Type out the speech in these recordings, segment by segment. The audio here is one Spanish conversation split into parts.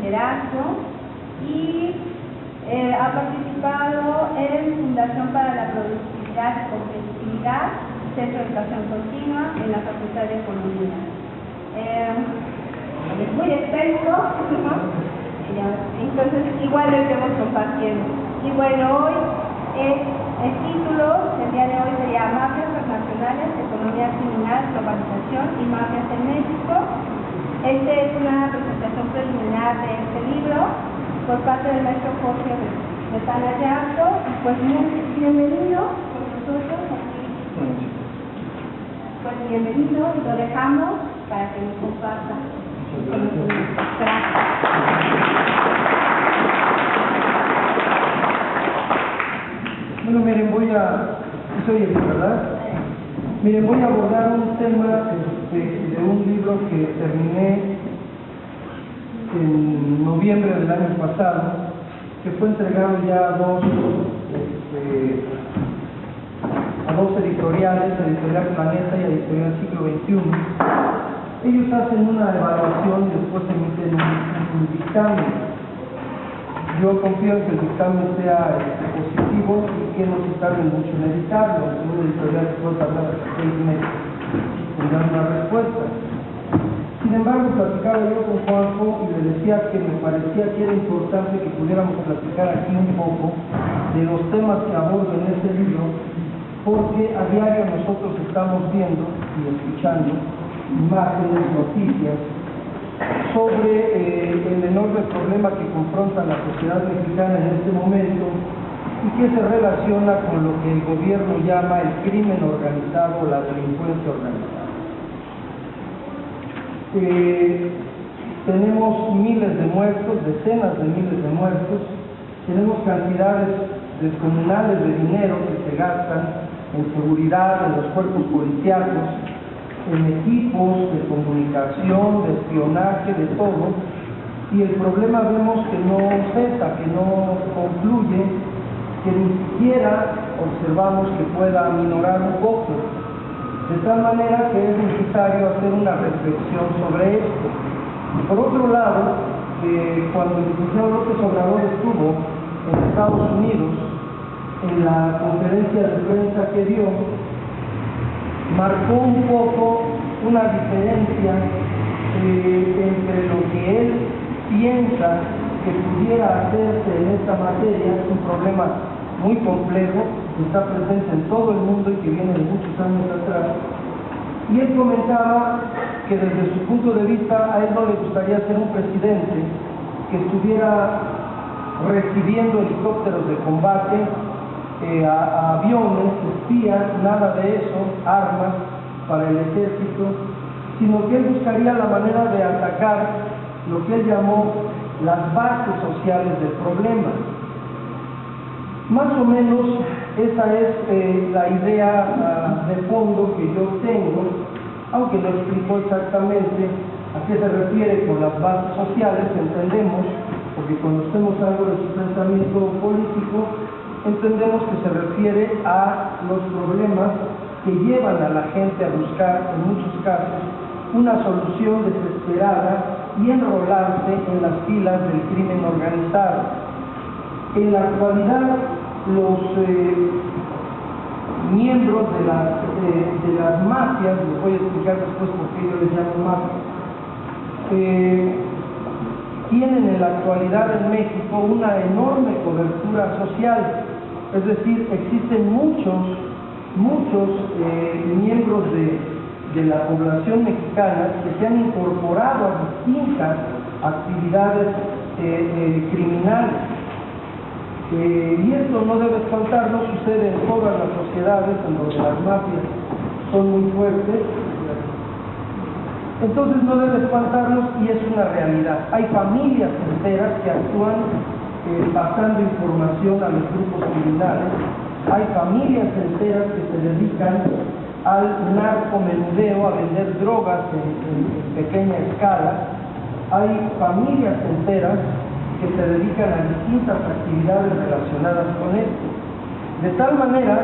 liderazgo y ha participado en Fundación para la Productividad y Competitividad, Centro de Educación Continua en la Facultad de Economía. Es muy extenso, ¿no? Entonces igual lo iremos compartiendo. Y bueno, hoy el título del día de hoy sería Mafias Transnacionales, Economía Criminal, Globalización y Mafias en México. Esta es una presentación preliminar de este libro por parte del maestro Jorge Retana Yarto. Y pues bienvenido con nosotros aquí. Pues bienvenido y lo dejamos para que nos comparta. Gracias. Bueno, miren, soy el, ¿verdad? Miren, voy a abordar un tema de un libro que terminé en noviembre del año pasado, que fue entregado ya a dos editoriales, Editorial Planeta y Editorial Siglo XXI. Ellos hacen una evaluación y después emiten un dictamen. Yo confío en que el dictamen sea positivo y que no se tarde mucho en editarlo. En una editorial que puede tardar hasta 6 meses en dar una respuesta. Sin embargo, platicaba yo con Juanjo y le decía que me parecía que era importante que pudiéramos platicar aquí un poco de los temas que abordo en este libro, porque a diario nosotros estamos viendo y escuchando imágenes, noticias sobre el enorme problema que confronta la sociedad mexicana en este momento y que se relaciona con lo que el gobierno llama el crimen organizado o la delincuencia organizada. Tenemos miles de muertos, decenas de miles de muertos, tenemos cantidades descomunales de dinero que se gastan en seguridad, en los cuerpos policíacos, en equipos de comunicación, de espionaje, de todo, y el problema vemos que no cesa, que no concluye, que ni siquiera observamos que pueda aminorar un poco, de tal manera que es necesario hacer una reflexión sobre esto. Y por otro lado, cuando el licenciado López Obrador estuvo en Estados Unidos, en la conferencia de prensa que dio, marcó un poco una diferencia entre lo que él piensa que pudiera hacerse en esta materia, un problema muy complejo, que está presente en todo el mundo y que viene de muchos años atrás. Y él comentaba que desde su punto de vista a él no le gustaría ser un presidente que estuviera recibiendo helicópteros de combate, a aviones, espías, nada de eso, armas para el ejército, sino que él buscaría la manera de atacar lo que él llamó las bases sociales del problema. Más o menos esa es la idea de fondo que yo tengo, aunque no explico exactamente a qué se refiere con las bases sociales. Entendemos, porque conocemos algo de su pensamiento político, entendemos que se refiere a los problemas que llevan a la gente a buscar, en muchos casos, una solución desesperada y enrolarse en las filas del crimen organizado. En la actualidad, los miembros de las mafias, les voy a explicar después por qué yo les llamo mafias, tienen en la actualidad en México una enorme cobertura social, es decir, existen muchos miembros de la población mexicana que se han incorporado a distintas actividades criminales. Y esto no debe espantarnos, sucede en todas las sociedades en donde las mafias son muy fuertes. Entonces no debe espantarnos y es una realidad. Hay familias enteras que actúan pasando información a los grupos criminales. Hay familias enteras que se dedican al narcomenudeo, a vender drogas en pequeña escala. Hay familias enteras que se dedican a distintas actividades relacionadas con esto. De tal manera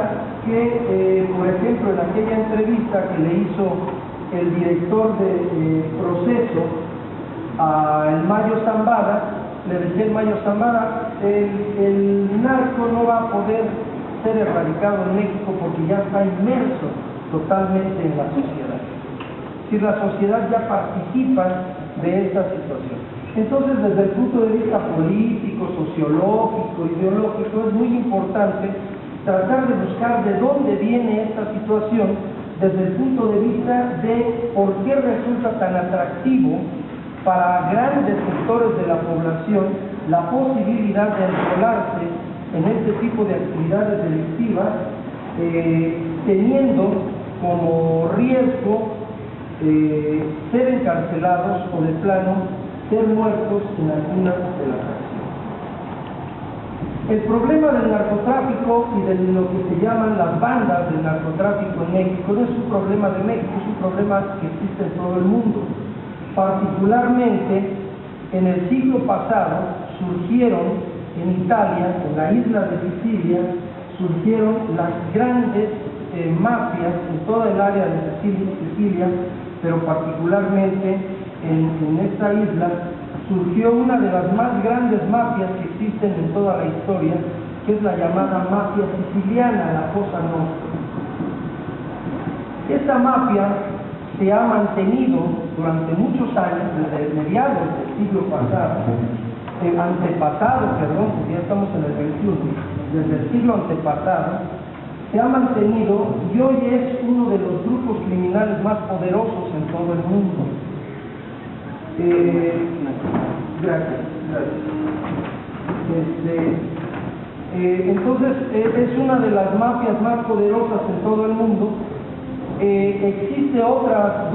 que, por ejemplo, en aquella entrevista que le hizo el director de Proceso al Mayo Zambada, le decía el Mayo Zambada, el narco no va a poder ser erradicado en México porque ya está inmerso totalmente en la sociedad. Si la sociedad ya participa de esta situación. Entonces, desde el punto de vista político, sociológico, ideológico, es muy importante tratar de buscar de dónde viene esta situación desde el punto de vista de por qué resulta tan atractivo para grandes sectores de la población la posibilidad de enrolarse en este tipo de actividades delictivas, teniendo como riesgo ser encarcelados o de plano ser muertos en algunas de las acciones. El problema del narcotráfico y de lo que se llaman las bandas del narcotráfico en México no es un problema de México, es un problema que existe en todo el mundo. Particularmente en el siglo pasado surgieron en Italia, en la isla de Sicilia, surgieron las grandes mafias en toda el área de Sicilia, pero particularmente en esta isla surgió una de las más grandes mafias que existen en toda la historia, que es la llamada mafia siciliana, la Cosa Nostra. Esta mafia se ha mantenido durante muchos años, desde mediados del siglo pasado, porque ya estamos en el 21, desde el siglo antepasado, se ha mantenido y hoy es uno de los grupos criminales más poderosos en todo el mundo. Gracias. Entonces, es una de las mafias más poderosas en todo el mundo. Existe otras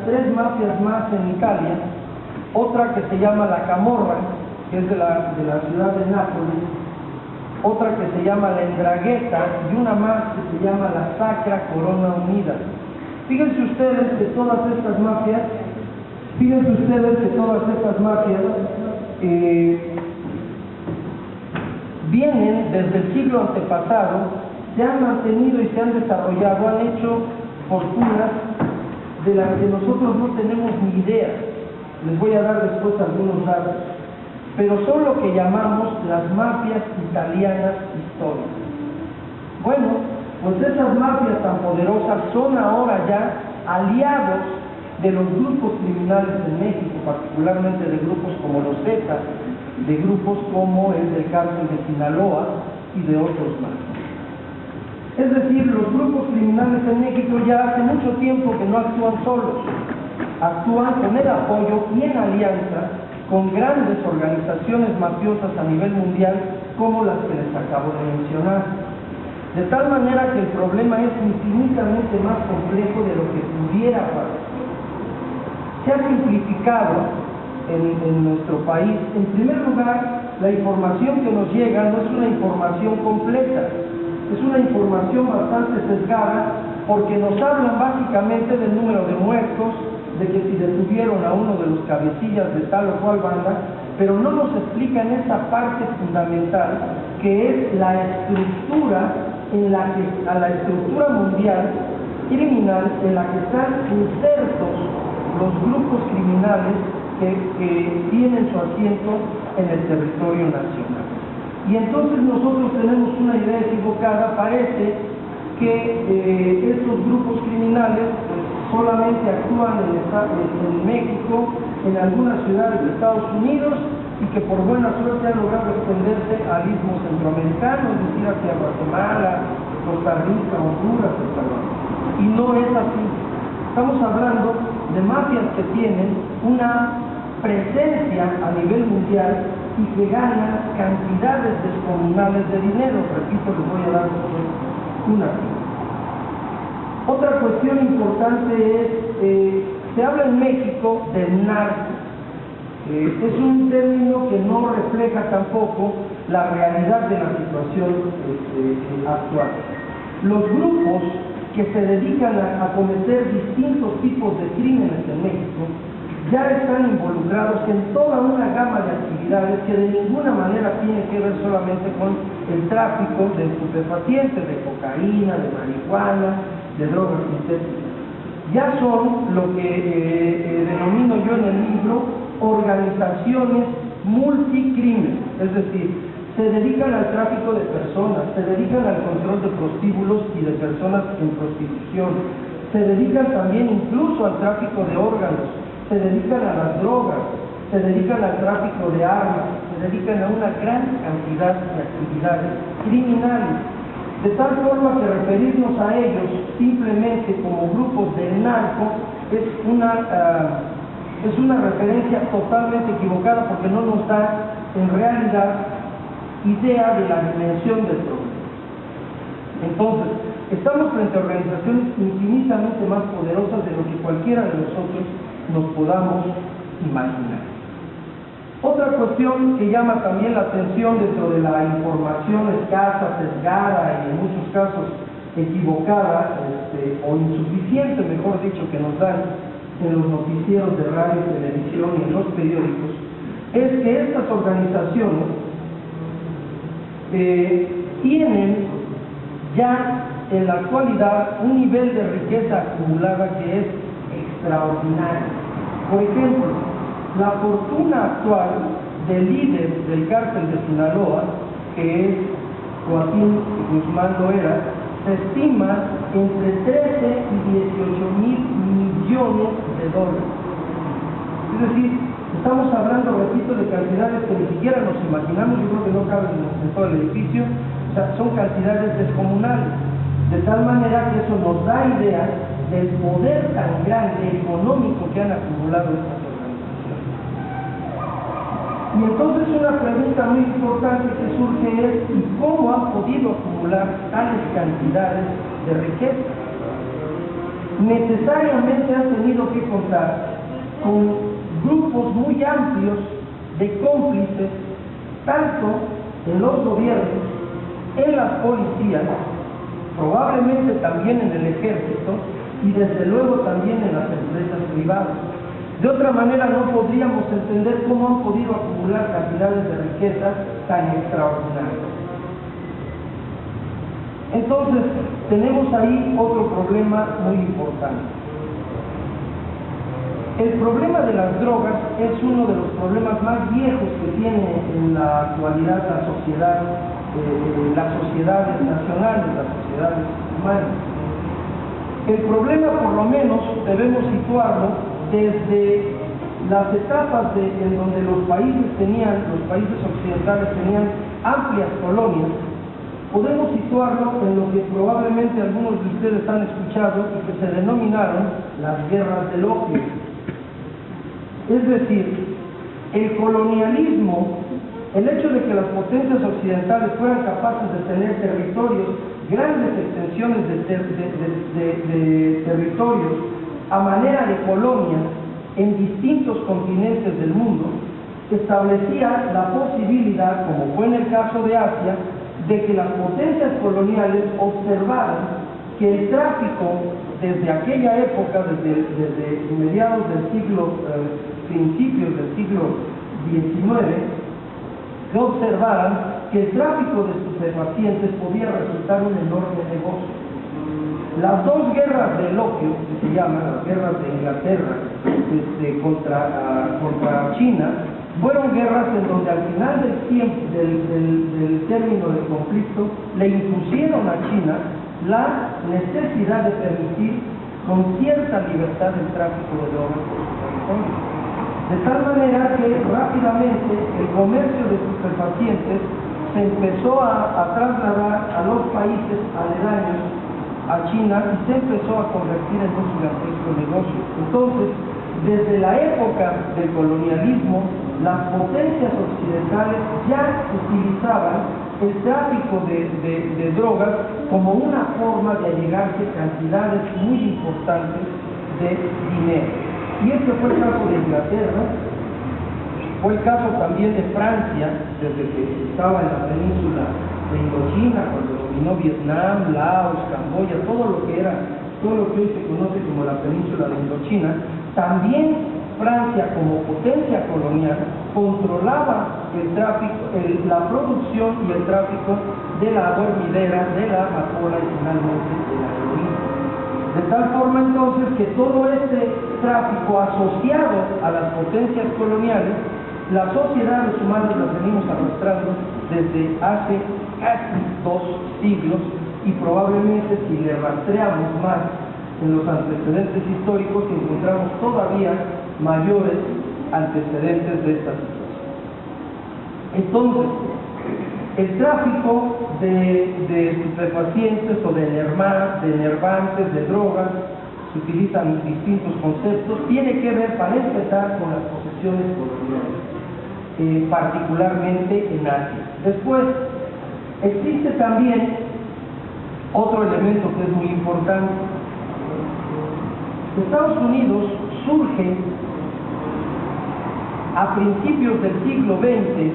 tres mafias más en Italia, otra que se llama la Camorra, que es de la ciudad de Nápoles, otra que se llama la Ndrangheta y una más que se llama la Sacra Corona Unida. Fíjense ustedes que todas estas mafias vienen desde el siglo antepasado, se han mantenido y se han desarrollado, han hecho fortunas de las que nosotros no tenemos ni idea. Les voy a dar después algunos datos, pero son lo que llamamos las mafias italianas históricas. Bueno, pues esas mafias tan poderosas son ahora ya aliados de los grupos criminales en México, particularmente de grupos como los Zetas, de grupos como el del Cártel de Sinaloa y de otros más. Es decir, los grupos criminales en México ya hace mucho tiempo que no actúan solos, actúan con el apoyo y en alianza con grandes organizaciones mafiosas a nivel mundial como las que les acabo de mencionar. De tal manera que el problema es infinitamente más complejo de lo que pudiera parecer. Se ha simplificado en nuestro país. En primer lugar, la información que nos llega no es una información completa, es una información bastante sesgada porque nos hablan básicamente del número de muertos, de que si detuvieron a uno de los cabecillas de tal o cual banda, pero no nos explican esa parte fundamental que es la estructura a la estructura mundial criminal en la que están insertos los grupos criminales que tienen su asiento en el territorio nacional. Y entonces nosotros tenemos una idea equivocada. Parece que estos grupos criminales solamente actúan en México, en algunas ciudades de Estados Unidos, y que por buena suerte han logrado extenderse al istmo centroamericano, es decir, hacia Guatemala, Costa Rica, Honduras, El Salvador. Y no es así. Estamos hablando de mafias que tienen una presencia a nivel mundial y que ganan cantidades descomunales de dinero. Repito, les voy a dar una. Otra cuestión importante es, se habla en México del narco. Es un término que no refleja tampoco la realidad de la situación actual. Los grupos que se dedican a cometer distintos tipos de crímenes en México ya están involucrados en toda una gama de actividades que de ninguna manera tienen que ver solamente con el tráfico de estupefacientes, de cocaína, de marihuana, de drogas sintéticas. Ya son lo que denomino yo en el libro organizaciones multicrimen, es decir, se dedican al tráfico de personas, se dedican al control de prostíbulos y de personas en prostitución, se dedican también incluso al tráfico de órganos, se dedican a las drogas, se dedican al tráfico de armas, se dedican a una gran cantidad de actividades criminales, de tal forma que referirnos a ellos simplemente como grupos del narco es una referencia totalmente equivocada, porque no nos da en realidad idea de la dimensión del problema. Entonces, estamos frente a organizaciones infinitamente más poderosas de lo que cualquiera de nosotros nos podamos imaginar. Otra cuestión que llama también la atención dentro de la información escasa, sesgada y en muchos casos equivocada o insuficiente, mejor dicho, que nos dan en los noticieros de radio, televisión y en los periódicos, es que estas organizaciones tienen ya en la actualidad un nivel de riqueza acumulada que es extraordinario. Por ejemplo, la fortuna actual del líder del cártel de Sinaloa, que es Joaquín Guzmán Loera, se estima entre 13 y 18 mil millones de dólares. Es decir, estamos hablando, repito, de cantidades que ni siquiera nos imaginamos, yo creo que no caben en todo el edificio, o sea, son cantidades descomunales, de tal manera que eso nos da idea del poder tan grande económico que han acumulado estas organizaciones. Y entonces una pregunta muy importante que surge es, ¿y cómo han podido acumular tales cantidades de riqueza? Necesariamente han tenido que contar con grupos muy amplios de cómplices, tanto en los gobiernos, en las policías, probablemente también en el ejército y desde luego también en las empresas privadas. De otra manera no podríamos entender cómo han podido acumular cantidades de riqueza tan extraordinarias. Entonces, tenemos ahí otro problema muy importante. El problema de las drogas es uno de los problemas más viejos que tiene en la actualidad la sociedad, las sociedades nacionales, las sociedades humanas. El problema, por lo menos, debemos situarlo desde las etapas en donde los países occidentales tenían amplias colonias. Podemos situarlo en lo que probablemente algunos de ustedes han escuchado y que se denominaron las guerras del opio. Es decir, el colonialismo, el hecho de que las potencias occidentales fueran capaces de tener territorios, grandes extensiones de territorios a manera de colonias en distintos continentes del mundo, establecía la posibilidad, como fue en el caso de Asia, de que las potencias coloniales observaran que el tráfico desde aquella época, desde mediados del siglo, principios del siglo XIX, que observaran que el tráfico de estupefacientes podía resultar un enorme negocio. Las dos guerras del opio, que se llaman las guerras de Inglaterra contra China, fueron guerras en donde al final del término del conflicto le impusieron a China la necesidad de permitir con cierta libertad el tráfico de drogas por su territorio. De tal manera que rápidamente el comercio de estupefacientes se empezó a trasladar a los países aledaños a China y se empezó a convertir en un gigantesco negocio. Entonces, desde la época del colonialismo, las potencias occidentales ya utilizaban el tráfico de drogas como una forma de allegarse cantidades muy importantes de dinero. Y este fue el caso de Inglaterra, fue el caso también de Francia, desde que estaba en la península de Indochina, cuando dominó Vietnam, Laos, Camboya, todo lo que hoy se conoce como la península de Indochina. También Francia, como potencia colonial, controlaba el tráfico, la producción y el tráfico de la adormidera, de la amapola y finalmente de la heroína. De tal forma entonces que todo este tráfico asociado a las potencias coloniales, las sociedades humanas las venimos arrastrando desde hace casi 2 siglos y probablemente si le rastreamos más en los antecedentes históricos encontramos todavía mayores antecedentes de esta situación. Entonces, el tráfico de estupefacientes o de enervantes, de drogas, se utilizan distintos conceptos, tiene que ver, para empezar, con las posesiones coloniales, particularmente en Asia. Después, existe también otro elemento que es muy importante. Estados Unidos surge a principios del siglo XX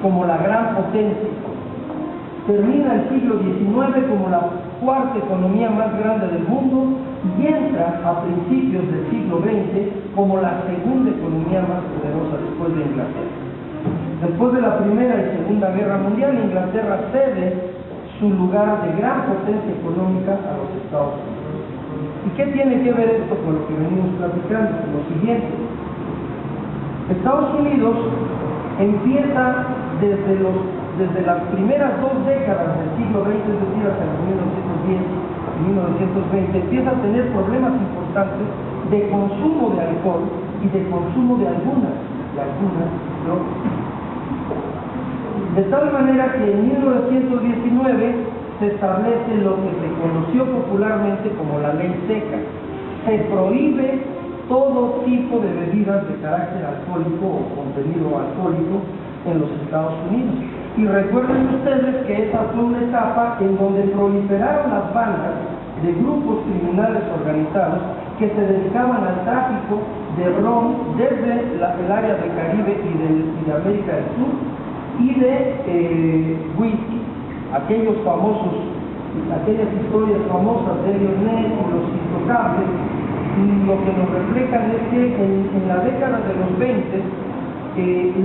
como la gran potencia, termina el siglo XIX como la 4ª economía más grande del mundo y entra a principios del siglo XX como la 2ª economía más poderosa después de Inglaterra. Después de la Primera y Segunda Guerra Mundial, Inglaterra cede su lugar de gran potencia económica a los Estados Unidos. ¿Y qué tiene que ver esto con lo que venimos platicando? Lo siguiente: Estados Unidos empieza desde las primeras 2 décadas del siglo XX, es decir, hasta los 1910 y 1920, empieza a tener problemas importantes de consumo de alcohol y de consumo de algunas drogas. De tal manera que en 1919 se establece lo que se conoció popularmente como la ley seca. Se prohíbe todo tipo de bebidas de carácter alcohólico o contenido alcohólico en los Estados Unidos. Y recuerden ustedes que esa fue una etapa en donde proliferaron las bandas de grupos criminales organizados que se dedicaban al tráfico de ron desde el área del Caribe y de América del Sur y de whisky, aquellas historias famosas de Lionel y los intocables. Y lo que nos reflejan es que en la década de los 20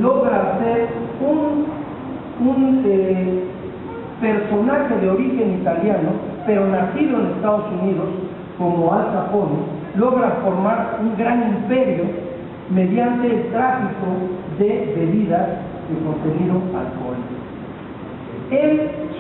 logra hacer un personaje de origen italiano, pero nacido en Estados Unidos, como Al Capone, logra formar un gran imperio mediante el tráfico de bebidas de contenido alcohólico.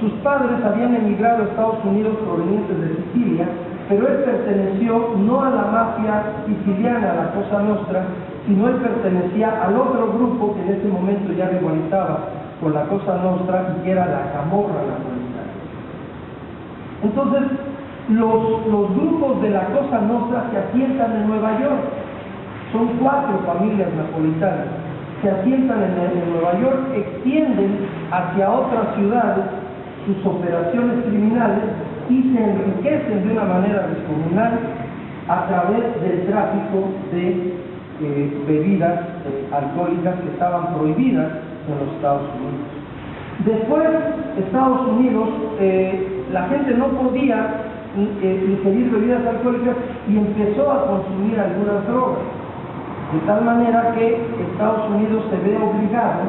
Sus padres habían emigrado a Estados Unidos provenientes de Sicilia, pero él perteneció no a la mafia siciliana, a la Cosa Nostra, sino él pertenecía al otro grupo que en ese momento ya rivalizaba con la Cosa Nostra y que era la Camorra napolitana. Entonces, los grupos de la Cosa Nostra se asientan en Nueva York. Son 4 familias napolitanas. Se asientan en Nueva York, extienden hacia otras ciudades sus operaciones criminales y se enriquecen de una manera descomunal a través del tráfico de bebidas alcohólicas que estaban prohibidas en los Estados Unidos. Después, Estados Unidos, la gente no podía ingerir bebidas alcohólicas y empezó a consumir algunas drogas, de tal manera que Estados Unidos se ve obligado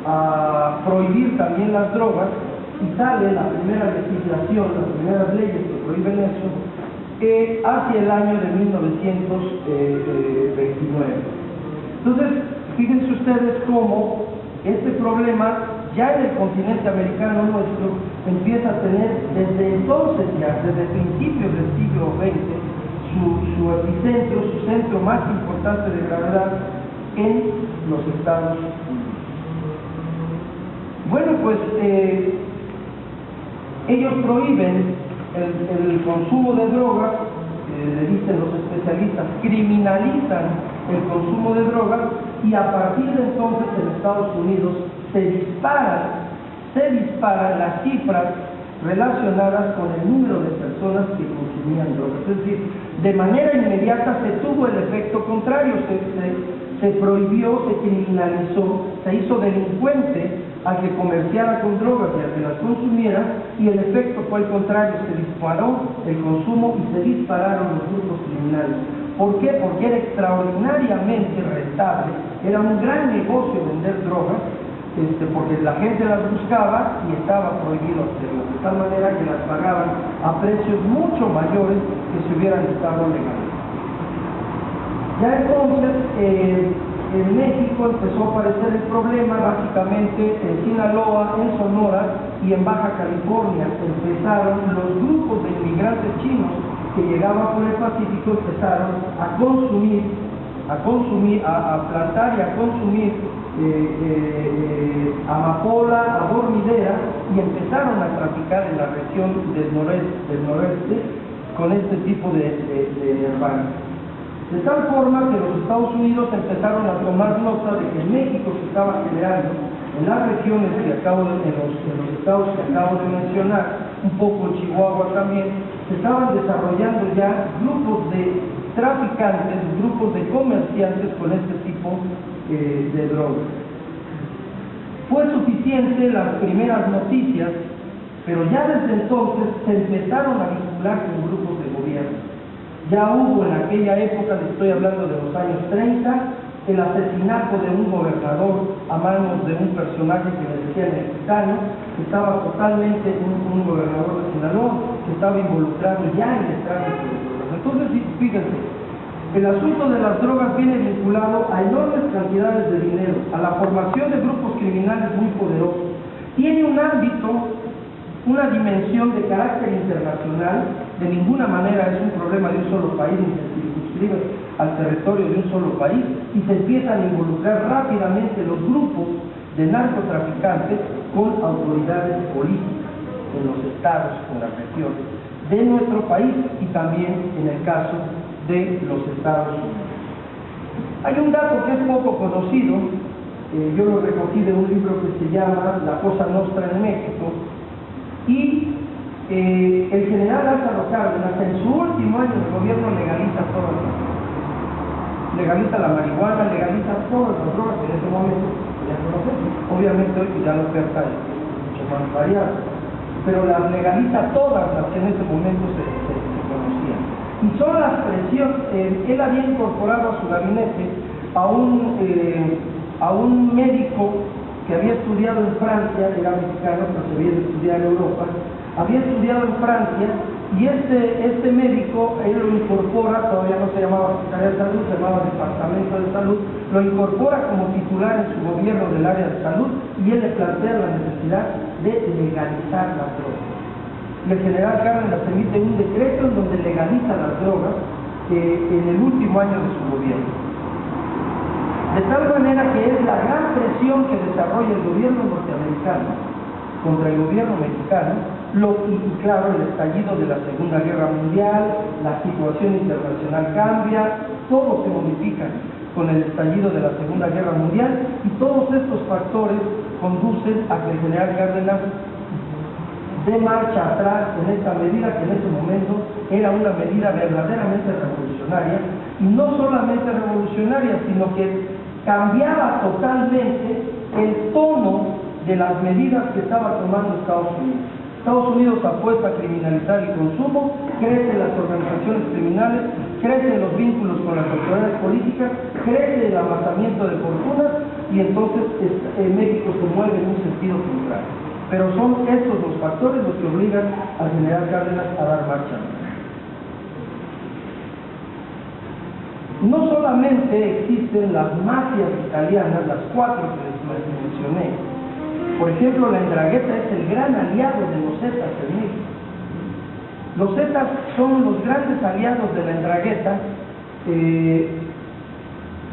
a prohibir también las drogas y sale la primera legislación, las primeras leyes que prohíben eso, hacia el año de 1929. Entonces, fíjense ustedes cómo este problema ya en el continente americano nuestro empieza a tener desde entonces ya, desde principios del siglo XX, su epicentro, su centro más importante de gravedad en los Estados Unidos. Bueno, pues ellos prohíben el consumo de drogas, le dicen los especialistas, criminalizan el consumo de drogas y a partir de entonces en Estados Unidos se disparan las cifras relacionadas con el número de personas que consumían drogas. Es decir, de manera inmediata se tuvo el efecto contrario, se prohibió, se criminalizó, se hizo delincuente al que comerciara con drogas y al que las consumiera, y el efecto fue el contrario, se disparó el consumo y se dispararon los grupos criminales. ¿Por qué? Porque era extraordinariamente rentable, era un gran negocio vender drogas, porque la gente las buscaba y estaba prohibido hacerlo, de tal manera que las pagaban a precios mucho mayores que si hubieran estado legales. Ya entonces, en México empezó a aparecer el problema, básicamente en Sinaloa, en Sonora y en Baja California. Empezaron los grupos de inmigrantes chinos que llegaban por el Pacífico, empezaron a consumir, a plantar y a consumir amapola, adormidera, y empezaron a traficar en la región del noreste con este tipo de hierbanas. De tal forma que los Estados Unidos empezaron a tomar nota de que en México se estaba generando, en las regiones en los estados que acabo de mencionar, un poco Chihuahua también, se estaban desarrollando ya grupos de traficantes, grupos de comerciantes con este tipo de drogas. Fue suficiente las primeras noticias, pero ya desde entonces se empezaron a vincular con grupos de gobierno. Ya hubo en aquella época, le estoy hablando de los años 30, el asesinato de un gobernador a manos de un personaje que le decía mexicano, que estaba totalmente, un gobernador de Sinaloa, que estaba involucrado ya en el tráfico de drogas. Entonces, fíjense, el asunto de las drogas viene vinculado a enormes cantidades de dinero, a la formación de grupos criminales muy poderosos. Tiene un ámbito, una dimensión de carácter internacional. De ninguna manera es un problema de un solo país, ni se circunscribe al territorio de un solo país, y se empiezan a involucrar rápidamente los grupos de narcotraficantes con autoridades políticas en los estados, en las regiones de nuestro país y también en el caso de los Estados Unidos. Hay un dato que es poco conocido, yo lo recogí de un libro que se llama La Cosa Nostra en México, y el general Lázaro Cárdenas en su último año de gobierno legaliza todas las drogas. Legaliza la marihuana, legaliza todas las drogas que en ese momento ya conocemos. Obviamente hoy ya la oferta es mucho más variada, pero las legaliza todas las que en ese momento se conocían. Y son las presiones, él había incorporado a su gabinete a un médico que había estudiado en Francia, era mexicano, pero se había de estudiar en Europa, había estudiado en Francia, y este médico, él lo incorpora, todavía no se llamaba Secretaría de Salud, se llamaba Departamento de Salud, lo incorpora como titular en su gobierno del área de salud, y él le plantea la necesidad de legalizar las drogas. Y el general Cárdenas emite un decreto en donde legaliza las drogas en el último año de su gobierno. De tal manera que es la gran presión que desarrolla el gobierno norteamericano contra el gobierno mexicano, y claro, el estallido de la Segunda Guerra Mundial, la situación internacional cambia, todo se modifica con el estallido de la Segunda Guerra Mundial, y todos estos factores conducen a que el general Cárdenas dé marcha atrás en esta medida, que en ese momento era una medida verdaderamente revolucionaria, y no solamente revolucionaria, sino que cambiaba totalmente el tono de las medidas que estaba tomando Estados Unidos. Estados Unidos apuesta a criminalizar el consumo, crecen las organizaciones criminales, crecen los vínculos con las autoridades políticas, crece el amasamiento de fortunas, y entonces México se mueve en un sentido contrario. Pero son estos los factores los que obligan al general Cárdenas a dar marcha. No solamente existen las mafias italianas, las cuatro que les mencioné. Por ejemplo, la Ndrangheta es el gran aliado de los Zetas en México. Los Zetas son los grandes aliados de la Ndrangheta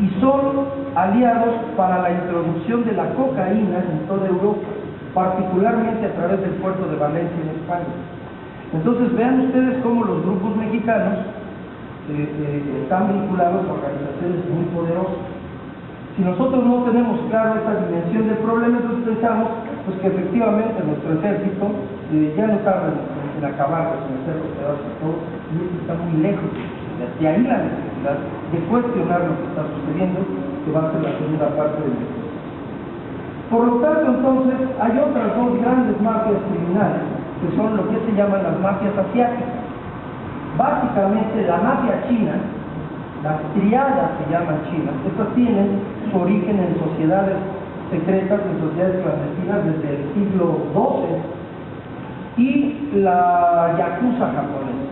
y son aliados para la introducción de la cocaína en toda Europa, particularmente a través del puerto de Valencia en España. Entonces vean ustedes cómo los grupos mexicanos están vinculados a organizaciones muy poderosas. Si nosotros no tenemos claro esta dimensión del problema, entonces pensamos pues, que efectivamente nuestro ejército ya no tarda en acabar con hacer los pedazos de todo, y esto está muy lejos. De ahí la necesidad de cuestionar lo que está sucediendo, que va a ser la segunda parte del video. Por lo tanto, entonces, hay otras dos grandes mafias criminales, que son lo que se llaman las mafias asiáticas. Básicamente, la mafia china, las triadas se llaman chinas, estas tienen su origen en sociedades secretas, en sociedades clandestinas desde el siglo XII, y la yakuza japonesa.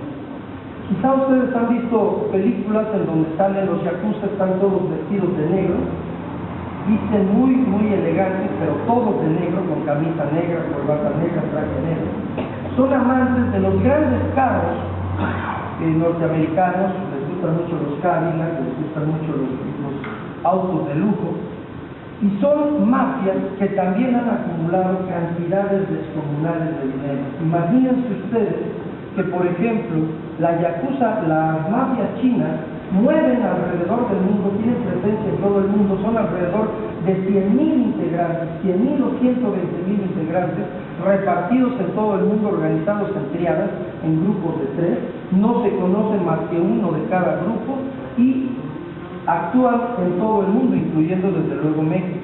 Quizá ustedes han visto películas en donde salen los yakuza, están todos vestidos de negro, visten muy elegantes, pero todos de negro, con camisa negra, corbata negra, traje negro. Son amantes de los grandes carros norteamericanos, les gustan mucho los Cadillac, les gustan mucho los autos de lujo, y son mafias que también han acumulado cantidades descomunales de dinero. Imagínense ustedes que, por ejemplo, la yakuza, las mafias chinas, mueven alrededor del mundo, tienen presencia en todo el mundo, son alrededor de 100.000 integrantes, 100.000 o 120.000 integrantes, repartidos en todo el mundo, organizados en triadas, en grupos de 3, no se conoce más que uno de cada grupo y actúan en todo el mundo, incluyendo desde luego México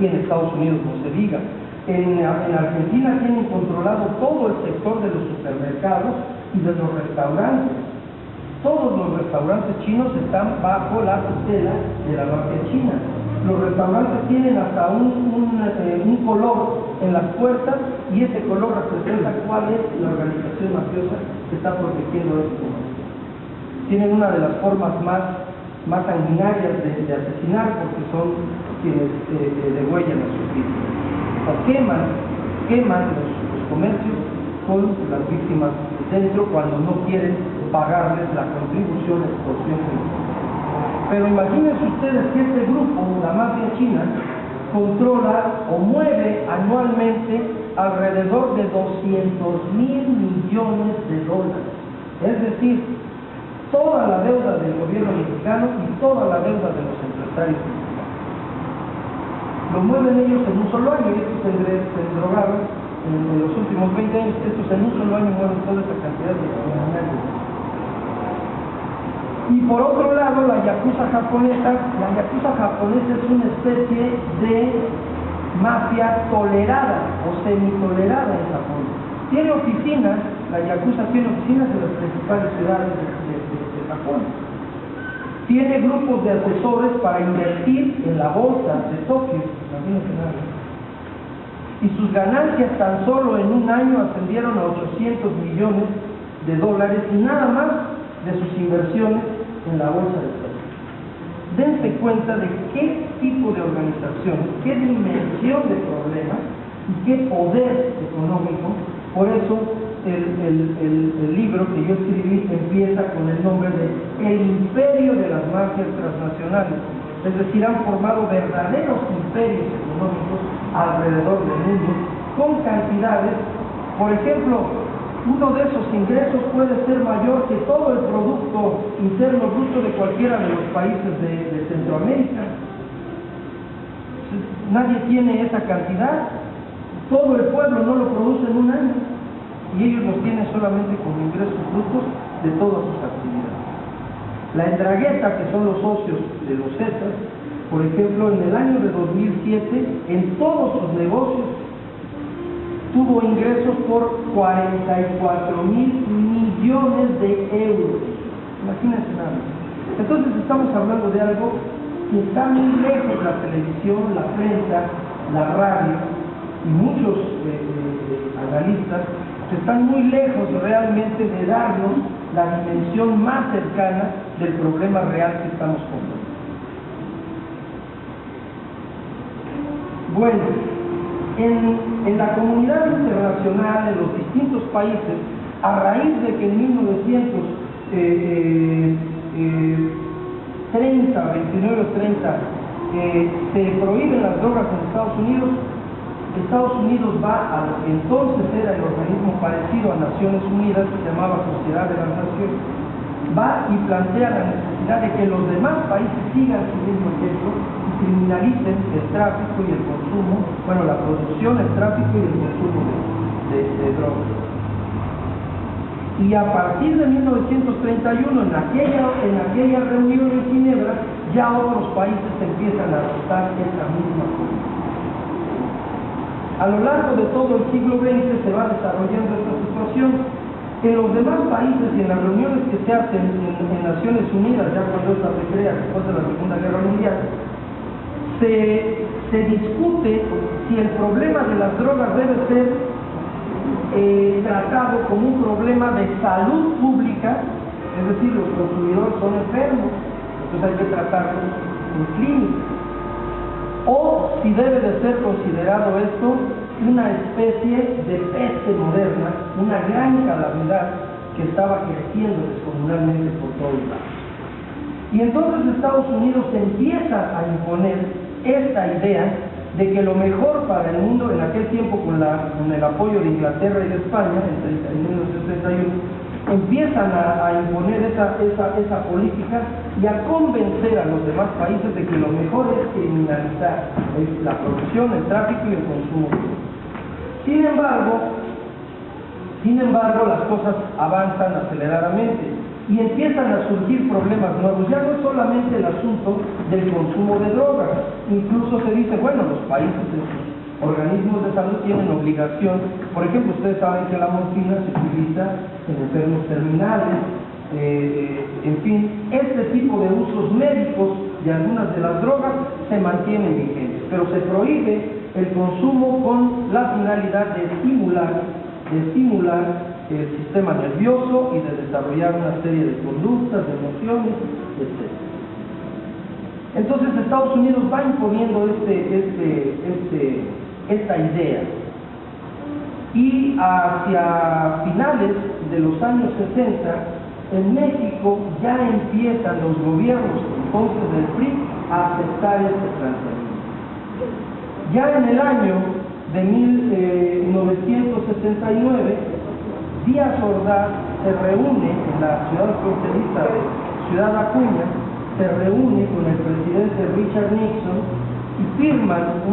y en Estados Unidos, no se diga. En Argentina tienen controlado todo el sector de los supermercados y de los restaurantes. Todos los restaurantes chinos están bajo la tutela de la mafia china. Los restaurantes tienen hasta un color en las puertas y ese color representa cuál es la organización mafiosa que está protegiendo esto. Tienen una de las formas más sanguinarias de asesinar porque son quienes degüellan a sus víctimas. O queman los comercios con las víctimas dentro cuando no quieren pagarles la contribución, extorsión. Pero imagínense ustedes que este grupo, la mafia china, controla o mueve anualmente alrededor de 200.000 millones de dólares. Es decir, toda la deuda del gobierno mexicano y toda la deuda de los empresarios mexicanos. Lo mueven ellos en un solo año, y estos se drogaron en los últimos 20 años, estos en un solo año mueven toda esa cantidad de criminales. Y por otro lado, la yakuza japonesa es una especie de mafia tolerada o semitolerada en Japón. Tiene oficinas, la yakuza tiene oficinas en las principales ciudades de Japón. Tiene grupos de asesores para invertir en la bolsa de Tokio, imagínense nada. Y sus ganancias tan solo en un año ascendieron a 800 millones de dólares y nada más de sus inversiones en la bolsa de Tokio. Dense cuenta de qué tipo de organización, qué dimensión de problemas y qué poder económico. Por eso el libro que yo escribí empieza con el nombre de El Imperio de las Mafias Transnacionales. Es decir, han formado verdaderos imperios económicos alrededor del mundo con cantidades. Por ejemplo, uno de esos ingresos puede ser mayor que todo el Producto Interno Bruto de cualquiera de los países de Centroamérica. Nadie tiene esa cantidad. Todo el pueblo no lo produce en un año y ellos los tienen solamente como ingresos brutos de todas sus actividades. La Endragueta, que son los socios de los Zetas, por ejemplo, en el año de 2007, en todos sus negocios, tuvo ingresos por 44.000 millones de euros. Imagínense nada. Entonces estamos hablando de algo que está muy lejos de la televisión, la prensa, la radio y muchos analistas que están muy lejos realmente de darnos la dimensión más cercana del problema real que estamos confrontando. Bueno, en la comunidad internacional, en los distintos países, a raíz de que en 29 o 30, se prohíben las drogas en Estados Unidos va a lo que entonces era el organismo parecido a Naciones Unidas, que se llamaba Sociedad de las Naciones, va y plantea la necesidad de que los demás países sigan su mismo ejemplo y criminalicen el tráfico y el consumo, bueno, la producción, el tráfico y el consumo de drogas. Y a partir de 1931, en aquella reunión en Ginebra, ya otros países empiezan a adoptar esa misma política. A lo largo de todo el siglo XX se va desarrollando esta situación. En los demás países y en las reuniones que se hacen en Naciones Unidas, ya cuando esta se crea después de la Segunda Guerra Mundial, se discute si el problema de las drogas debe ser tratado como un problema de salud pública, es decir, los consumidores son enfermos, entonces hay que tratarlos en clínica. O si debe de ser considerado esto una especie de peste moderna, una gran calamidad que estaba creciendo descomunalmente por todos lados. Y entonces Estados Unidos empieza a imponer esta idea de que lo mejor para el mundo, en aquel tiempo con el apoyo de Inglaterra y de España, en 1961, empiezan a imponer esa política y a convencer a los demás países de que lo mejor es criminalizar la producción, el tráfico y el consumo. Sin embargo, las cosas avanzan aceleradamente y empiezan a surgir problemas nuevos. Ya no es solamente el asunto del consumo de drogas, incluso se dice, bueno, los países en sus organismos de salud tienen obligación, por ejemplo, ustedes saben que la morfina se utiliza en enfermos terminales, en fin, este tipo de usos médicos de algunas de las drogas se mantienen vigentes, pero se prohíbe el consumo con la finalidad de estimular el sistema nervioso y de desarrollar una serie de conductas, de emociones, etc. Entonces Estados Unidos va imponiendo esta idea, y hacia finales de los años 60 en México ya empiezan los gobiernos entonces del PRI a aceptar este planteamiento. Ya en el año de 1969 Díaz Ordaz se reúne en la ciudad fronteriza de Ciudad Acuña, se reúne con el presidente Richard Nixon y firman,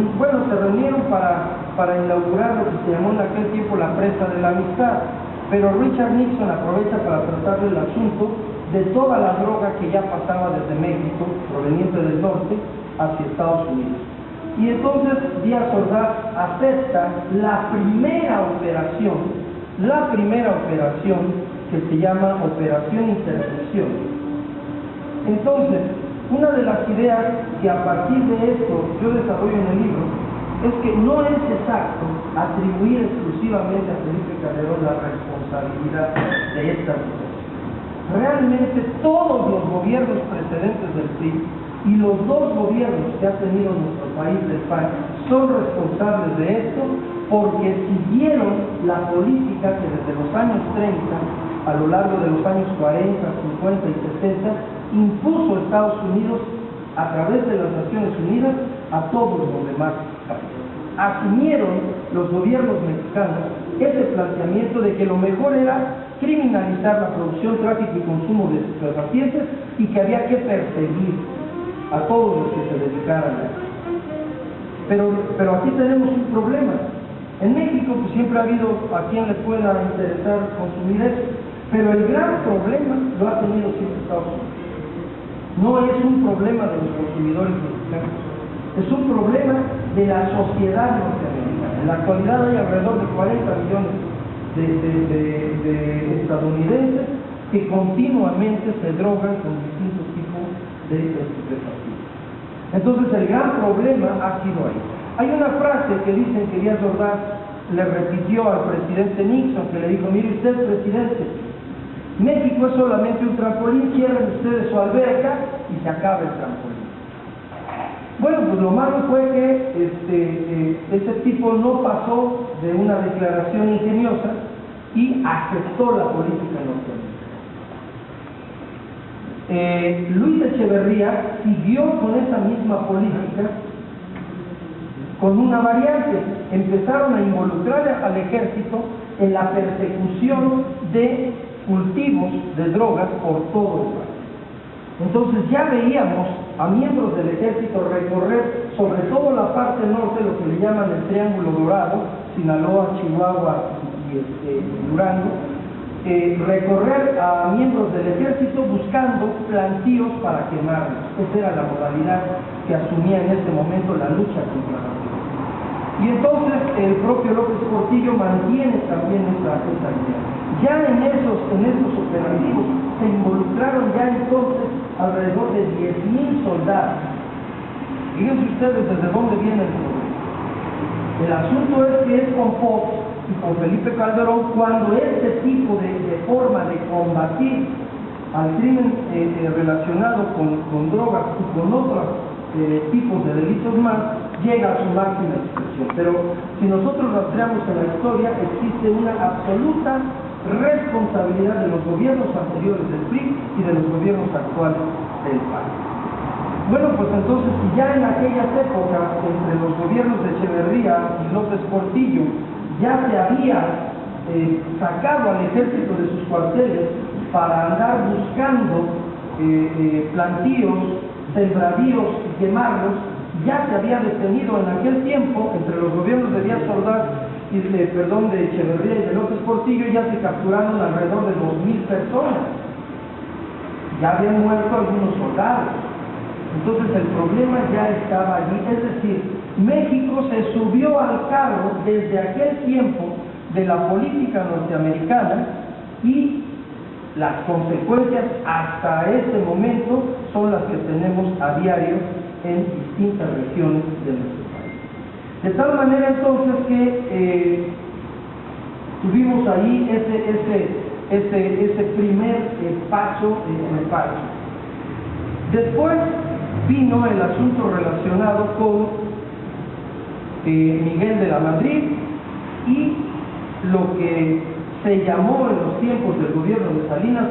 se reunieron para inaugurar lo que se llamó en aquel tiempo la presa de la amistad, pero Richard Nixon aprovecha para tratar el asunto de toda la droga que ya pasaba desde México, proveniente del norte, hacia Estados Unidos. Y entonces Díaz Ordaz acepta la primera operación que se llama Operación Intercepción. Entonces, una de las ideas que a partir de esto yo desarrollo en el libro es que no es exacto atribuir exclusivamente a Felipe Calderón la responsabilidad de esta situación. Realmente todos los gobiernos precedentes del PRI y los dos gobiernos que ha tenido nuestro país del PAN son responsables de esto, porque siguieron la política que desde los años 30, a lo largo de los años 40, 50 y 60, impuso Estados Unidos a través de las Naciones Unidas a todos los demás países. Asumieron los gobiernos mexicanos ese planteamiento de que lo mejor era criminalizar la producción, tráfico y consumo de estupefacientes y que había que perseguir a todos los que se dedicaran a eso. Pero aquí tenemos un problema. En México pues, siempre ha habido a quien le pueda interesar consumir eso, pero el gran problema lo ha tenido siempre Estados Unidos. No es un problema de los consumidores mexicanos, es un problema de la sociedad norteamericana. En la actualidad hay alrededor de 40 millones de estadounidenses que continuamente se drogan con distintos tipos de estupefacientes. Entonces el gran problema ha sido ahí. Hay una frase que dicen que Díaz Ordaz le repitió al presidente Nixon, que le dijo, mire usted, presidente, México es solamente un trampolín, cierren ustedes su alberca y se acaba el trampolín. Bueno, pues lo malo fue que ese tipo no pasó de una declaración ingeniosa y aceptó la política norteamericana. Luis Echeverría siguió con esa misma política con una variante. Empezaron a involucrar al ejército en la persecución de cultivos de drogas por todo el país. Entonces ya veíamos a miembros del ejército recorrer sobre todo la parte norte, lo que le llaman el Triángulo Dorado, Sinaloa, Chihuahua y Durango, recorrer a miembros del ejército buscando plantíos para quemarlos. Esa era la modalidad que asumía en ese momento la lucha contra la droga. Y entonces el propio López Portillo mantiene también esa idea. Ya en esos operativos se involucraron ya entonces alrededor de 10,000 soldados. Fíjense ustedes desde dónde viene el problema. El asunto es que es con Fox y con Felipe Calderón, cuando este tipo de forma de combatir al crimen relacionado con drogas y con otros tipos de delitos más, llega a su máxima expresión. Pero si nosotros rastreamos en la historia, existe una absoluta responsabilidad de los gobiernos anteriores del PRI y de los gobiernos actuales del PAN. Bueno, pues entonces, si ya en aquellas épocas, entre los gobiernos de Echeverría y López Portillo, ya se había sacado al ejército de sus cuarteles para andar buscando plantíos, sembradíos y quemarlos, ya se había detenido en aquel tiempo, entre los gobiernos de Díaz Ordaz y de Echeverría y de López Portillo, ya se capturaron alrededor de 2,000 personas. Ya habían muerto algunos soldados. Entonces el problema ya estaba allí, es decir, México se subió al carro desde aquel tiempo de la política norteamericana y las consecuencias hasta este momento son las que tenemos a diario en distintas regiones de nuestro país. De tal manera entonces que tuvimos ahí ese primer paso. Después vino el asunto relacionado con Miguel de la Madrid y lo que se llamó en los tiempos del gobierno de Salinas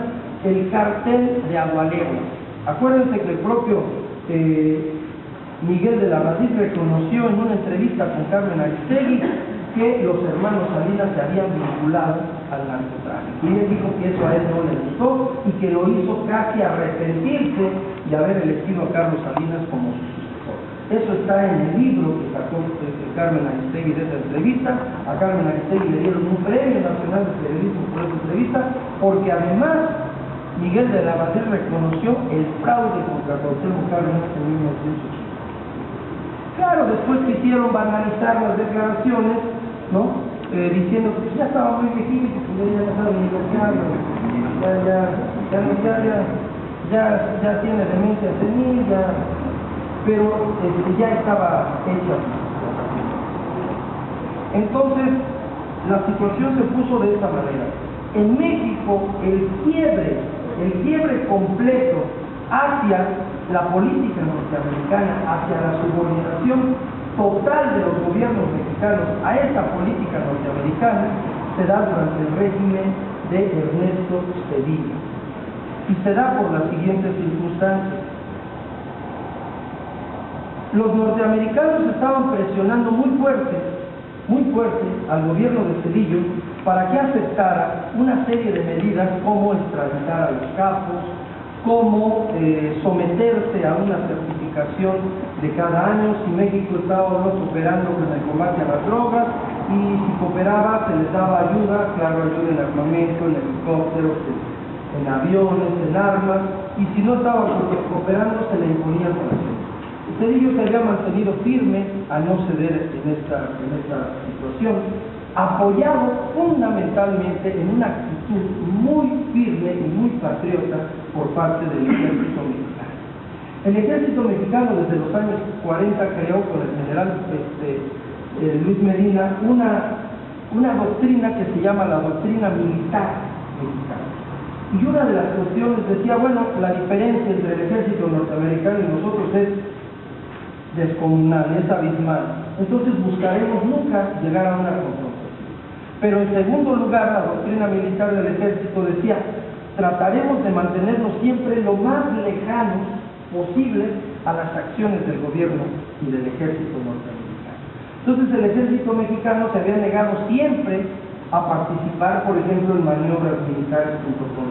el cártel de Agualeguas. Acuérdense que el propio Miguel de la Madrid reconoció en una entrevista con Carmen Aristegui que los hermanos Salinas se habían vinculado al narcotráfico. Y él dijo que eso a él no le gustó y que lo hizo casi arrepentirse de haber elegido a Carlos Salinas como su sucesor. Eso está en el libro que sacó Carmen Aristegui de esa entrevista. A Carmen Aristegui le dieron un premio nacional de periodismo por esa entrevista, porque además Miguel de la Madrid reconoció el fraude contra Cuauhtémoc Cárdenas en 1980. Claro, después quisieron banalizar las declaraciones, ¿no? Diciendo que ya estaba muy viejito, que ya estaba en universidad, ya tiene demencia senil, pero ya estaba hecha. Entonces, la situación se puso de esta manera. En México, el quiebre completo hacia la política norteamericana, hacia la subordinación total de los gobiernos mexicanos a esa política norteamericana, se da durante el régimen de Ernesto Zedillo. Y se da por las siguientes circunstancias. Los norteamericanos estaban presionando muy fuerte al gobierno de Zedillo para que aceptara una serie de medidas como extraditar a los capos, como someterse a una certificación de cada año si México estaba o no cooperando con el combate a las drogas, y si cooperaba se les daba ayuda, claro, ayuda en armamento, en helicópteros, en aviones, en armas, y si no estaba cooperando se le imponía sanciones. Zedillo se había mantenido firme a no ceder en esta situación, apoyado fundamentalmente en una actitud muy firme y muy patriota por parte del ejército mexicano. El ejército mexicano desde los años 40 creó con el general Luis Medina una doctrina que se llama la doctrina militar mexicana. Y una de las cuestiones decía, bueno, la diferencia entre el ejército norteamericano y nosotros es descomunal, es abismal. Entonces buscaremos nunca llegar a una confrontación. Pero en segundo lugar, la doctrina militar del ejército decía, trataremos de mantenernos siempre lo más lejanos posible a las acciones del gobierno y del ejército norteamericano. Entonces el ejército mexicano se había negado siempre a participar, por ejemplo, en maniobras militares junto con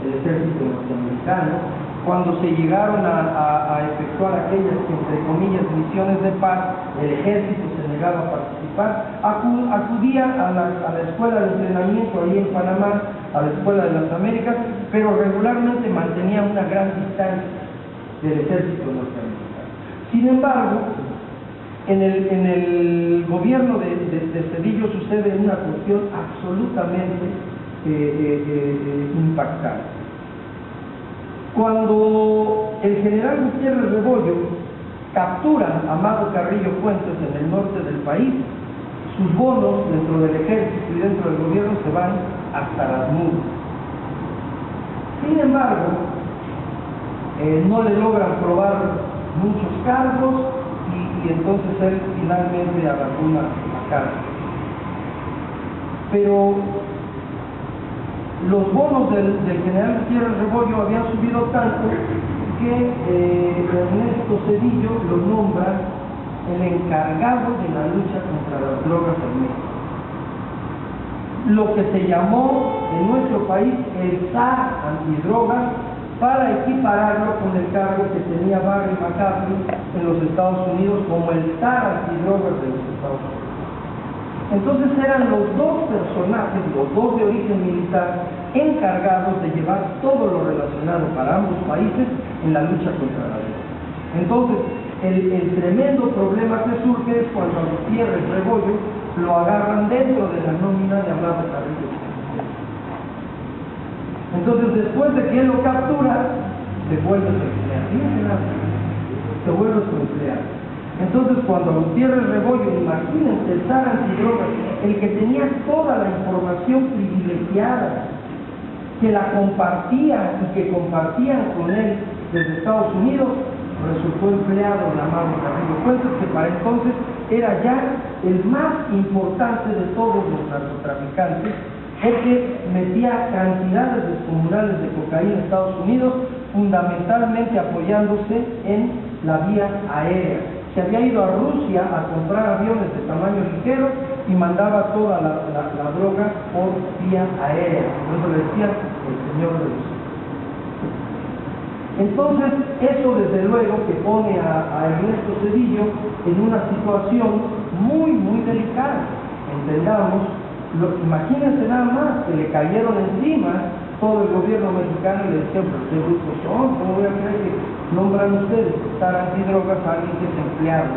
el ejército norteamericano. Cuando se llegaron a efectuar aquellas, entre comillas, misiones de paz, el ejército se negaba a participar, acudía a la escuela de entrenamiento ahí en Panamá, a la escuela de las Américas, pero regularmente mantenía una gran distancia del ejército norteamericano. Sin embargo, en el gobierno de Zedillo sucede una cuestión absolutamente impactante. Cuando el general Gutiérrez Rebollo captura a Amado Carrillo Fuentes en el norte del país, sus bonos dentro del ejército y dentro del gobierno se van hasta las nubes. Sin embargo, no le logran probar muchos cargos y entonces él finalmente abandona la cárcel. Pero los bonos del general Gutiérrez Rebollo habían subido tanto que Ernesto Zedillo lo nombra el encargado de la lucha contra las drogas en México. Lo que se llamó en nuestro país el zar antidrogas, para equipararlo con el cargo que tenía Barry McCaffrey en los Estados Unidos como el zar antidrogas de los Estados Unidos. Entonces eran los dos personajes, los dos de origen militar, encargados de llevar todo lo relacionado para ambos países en la lucha contra la droga. Entonces, el tremendo problema que surge es cuando a Gutiérrez Rebollo lo agarran dentro de la nómina de Amado Carrillo. Entonces, después de que él lo captura, se vuelve su empleado. Se vuelve su empleado. Entonces, cuando Gutiérrez Rebollo, imagínense, el zar antidrogas, el que tenía toda la información privilegiada, que la compartía y que compartían con él desde Estados Unidos, resultó empleado en Amado Carrillo Fuentes, que para entonces era ya el más importante de todos los narcotraficantes, porque metía cantidades descomunales de cocaína en Estados Unidos, fundamentalmente apoyándose en la vía aérea. Se había ido a Rusia a comprar aviones de tamaño ligero y mandaba toda la droga por vía aérea. Por eso le decían el señor de Rusia. Entonces, eso desde luego que pone a Ernesto Zedillo en una situación muy, muy delicada. Entendamos, imagínense nada más que le cayeron encima todo el gobierno mexicano y le decían, pero qué brujos son, ¿cómo voy a creer que nombran ustedes estar antidrogas a alguien que es empleado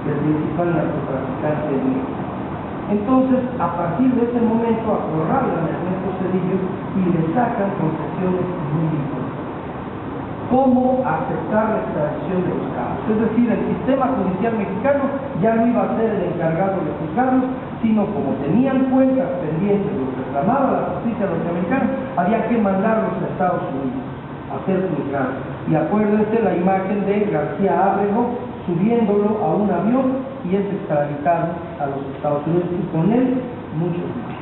del principal narcotraficante de México? Entonces, a partir de ese momento, acorralan a Ernesto Zedillo y le sacan concesiones muy importantes. ¿Cómo aceptar la extradición de los casos? Es decir, el sistema judicial mexicano ya no iba a ser el encargado de juzgarlos, sino como tenían cuentas pendientes, los reclamaba la justicia norteamericana, había que mandarlos a Estados Unidos a ser juzgados. Y acuérdense la imagen de García Ábrego subiéndolo a un avión y es extraditado a los Estados Unidos y con él muchos más.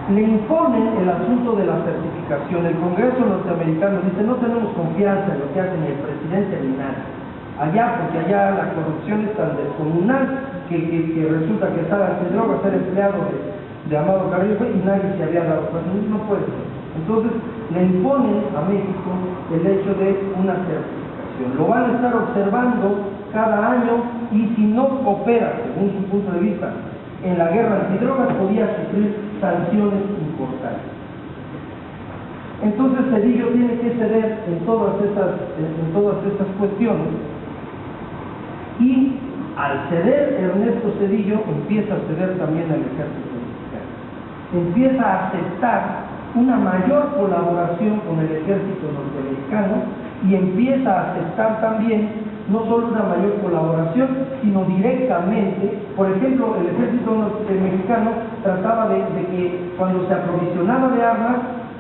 Le imponen el asunto de la certificación. El Congreso norteamericano dice, no tenemos confianza en lo que hace ni el presidente ni nadie. Allá, porque allá la corrupción es tan descomunal que resulta que estar antidrogas, ser empleado de Amado Carrillo y nadie se había dado cuenta. No puede ser. Entonces, le imponen a México el hecho de una certificación. Lo van a estar observando cada año y si no opera, según su punto de vista, en la guerra antidrogas, podía sufrir sanciones importantes. Entonces Zedillo tiene que ceder en todas estas cuestiones y al ceder Ernesto Zedillo empieza a ceder también al ejército mexicano. Empieza a aceptar una mayor colaboración con el ejército norteamericano y empieza a aceptar también no solo una mayor colaboración, sino directamente. Por ejemplo, el ejército mexicano trataba de que cuando se aprovisionaba de armas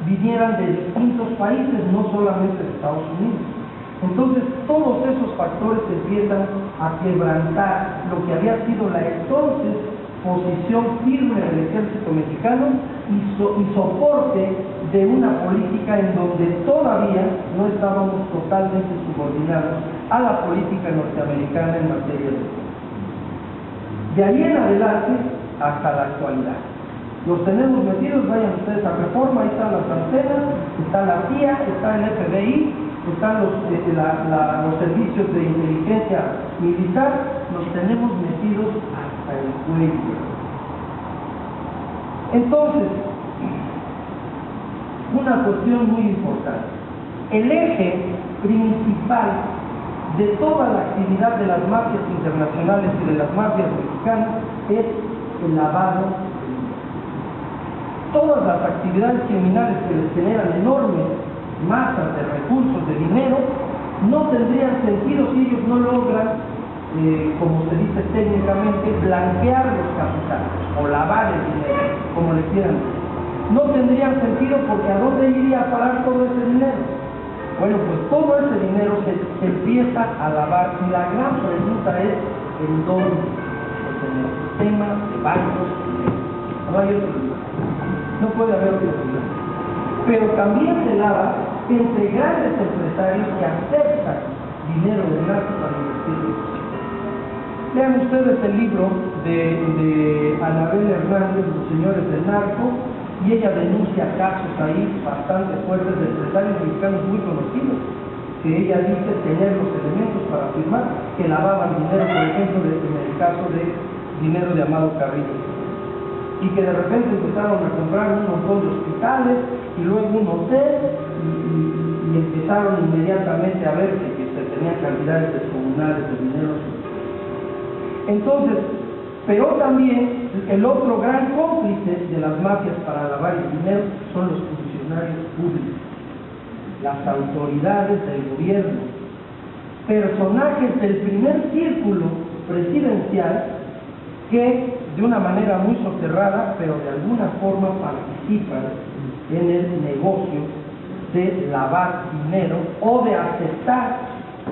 vinieran de distintos países, no solamente de Estados Unidos. Entonces, todos esos factores empiezan a quebrantar lo que había sido la entonces posición firme del ejército mexicano y soporte de una política en donde todavía no estábamos totalmente subordinados a la política norteamericana en materia de drogas. De ahí en adelante hasta la actualidad. Los tenemos metidos, vayan ustedes a Reforma, ahí están las antenas, está la CIA, está el FBI, están los servicios de inteligencia militar, los tenemos metidos hasta el cuello. Entonces, una cuestión muy importante. El eje principal de toda la actividad de las mafias internacionales y de las mafias mexicanas es el lavado de dinero. Todas las actividades criminales que les generan enormes masas de recursos, de dinero, no tendrían sentido si ellos no logran como se dice técnicamente, blanquear los capitales o lavar el dinero, como le quieran decir. No tendrían sentido porque ¿a dónde iría a parar todo ese dinero? Bueno, pues todo ese dinero se empieza a lavar y la gran pregunta es ¿en dónde? Pues en el sistema de bancos. No hay otro lugar. No puede haber otro lugar. Pero también se lava entre grandes empresarios que aceptan dinero de narco para invertirlo. Lean ustedes el libro de Anabel Hernández, Los Señores del Narco, y ella denuncia casos ahí bastante fuertes de empresarios mexicanos muy conocidos, que ella dice tener los elementos para afirmar que lavaban dinero, por ejemplo, en el caso de dinero de Amado Carrillo, y que de repente empezaron a comprar un montón de hospitales y luego un hotel y empezaron inmediatamente a ver que se tenían cantidades descomunales de dinero. Entonces, pero también el otro gran cómplice de las mafias para lavar el dinero son los funcionarios públicos, las autoridades del gobierno, personajes del primer círculo presidencial que de una manera muy soterrada, pero de alguna forma participan en el negocio de lavar dinero o de aceptar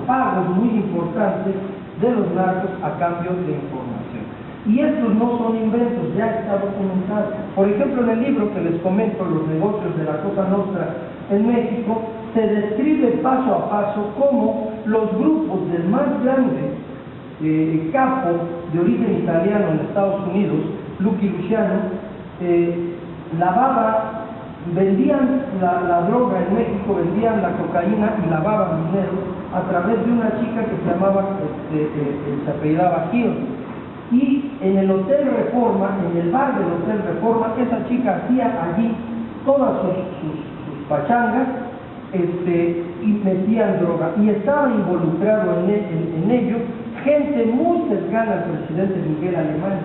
pagos muy importantes de los narcos a cambio de información. Y estos no son inventos, ya está documentado. Por ejemplo, en el libro que les comento, Los negocios de la Cosa Nostra en México, se describe paso a paso cómo los grupos del más grande capo de origen italiano en Estados Unidos, Lucky Luciano, vendían la droga en México, vendían la cocaína y lavaban dinero a través de una chica que se llamaba, se apellidaba Gil. Y en el Hotel Reforma, en el bar del Hotel Reforma, esa chica hacía allí todas sus pachangas y metían droga. Y estaba involucrado en ello gente muy cercana al presidente Miguel Alemán.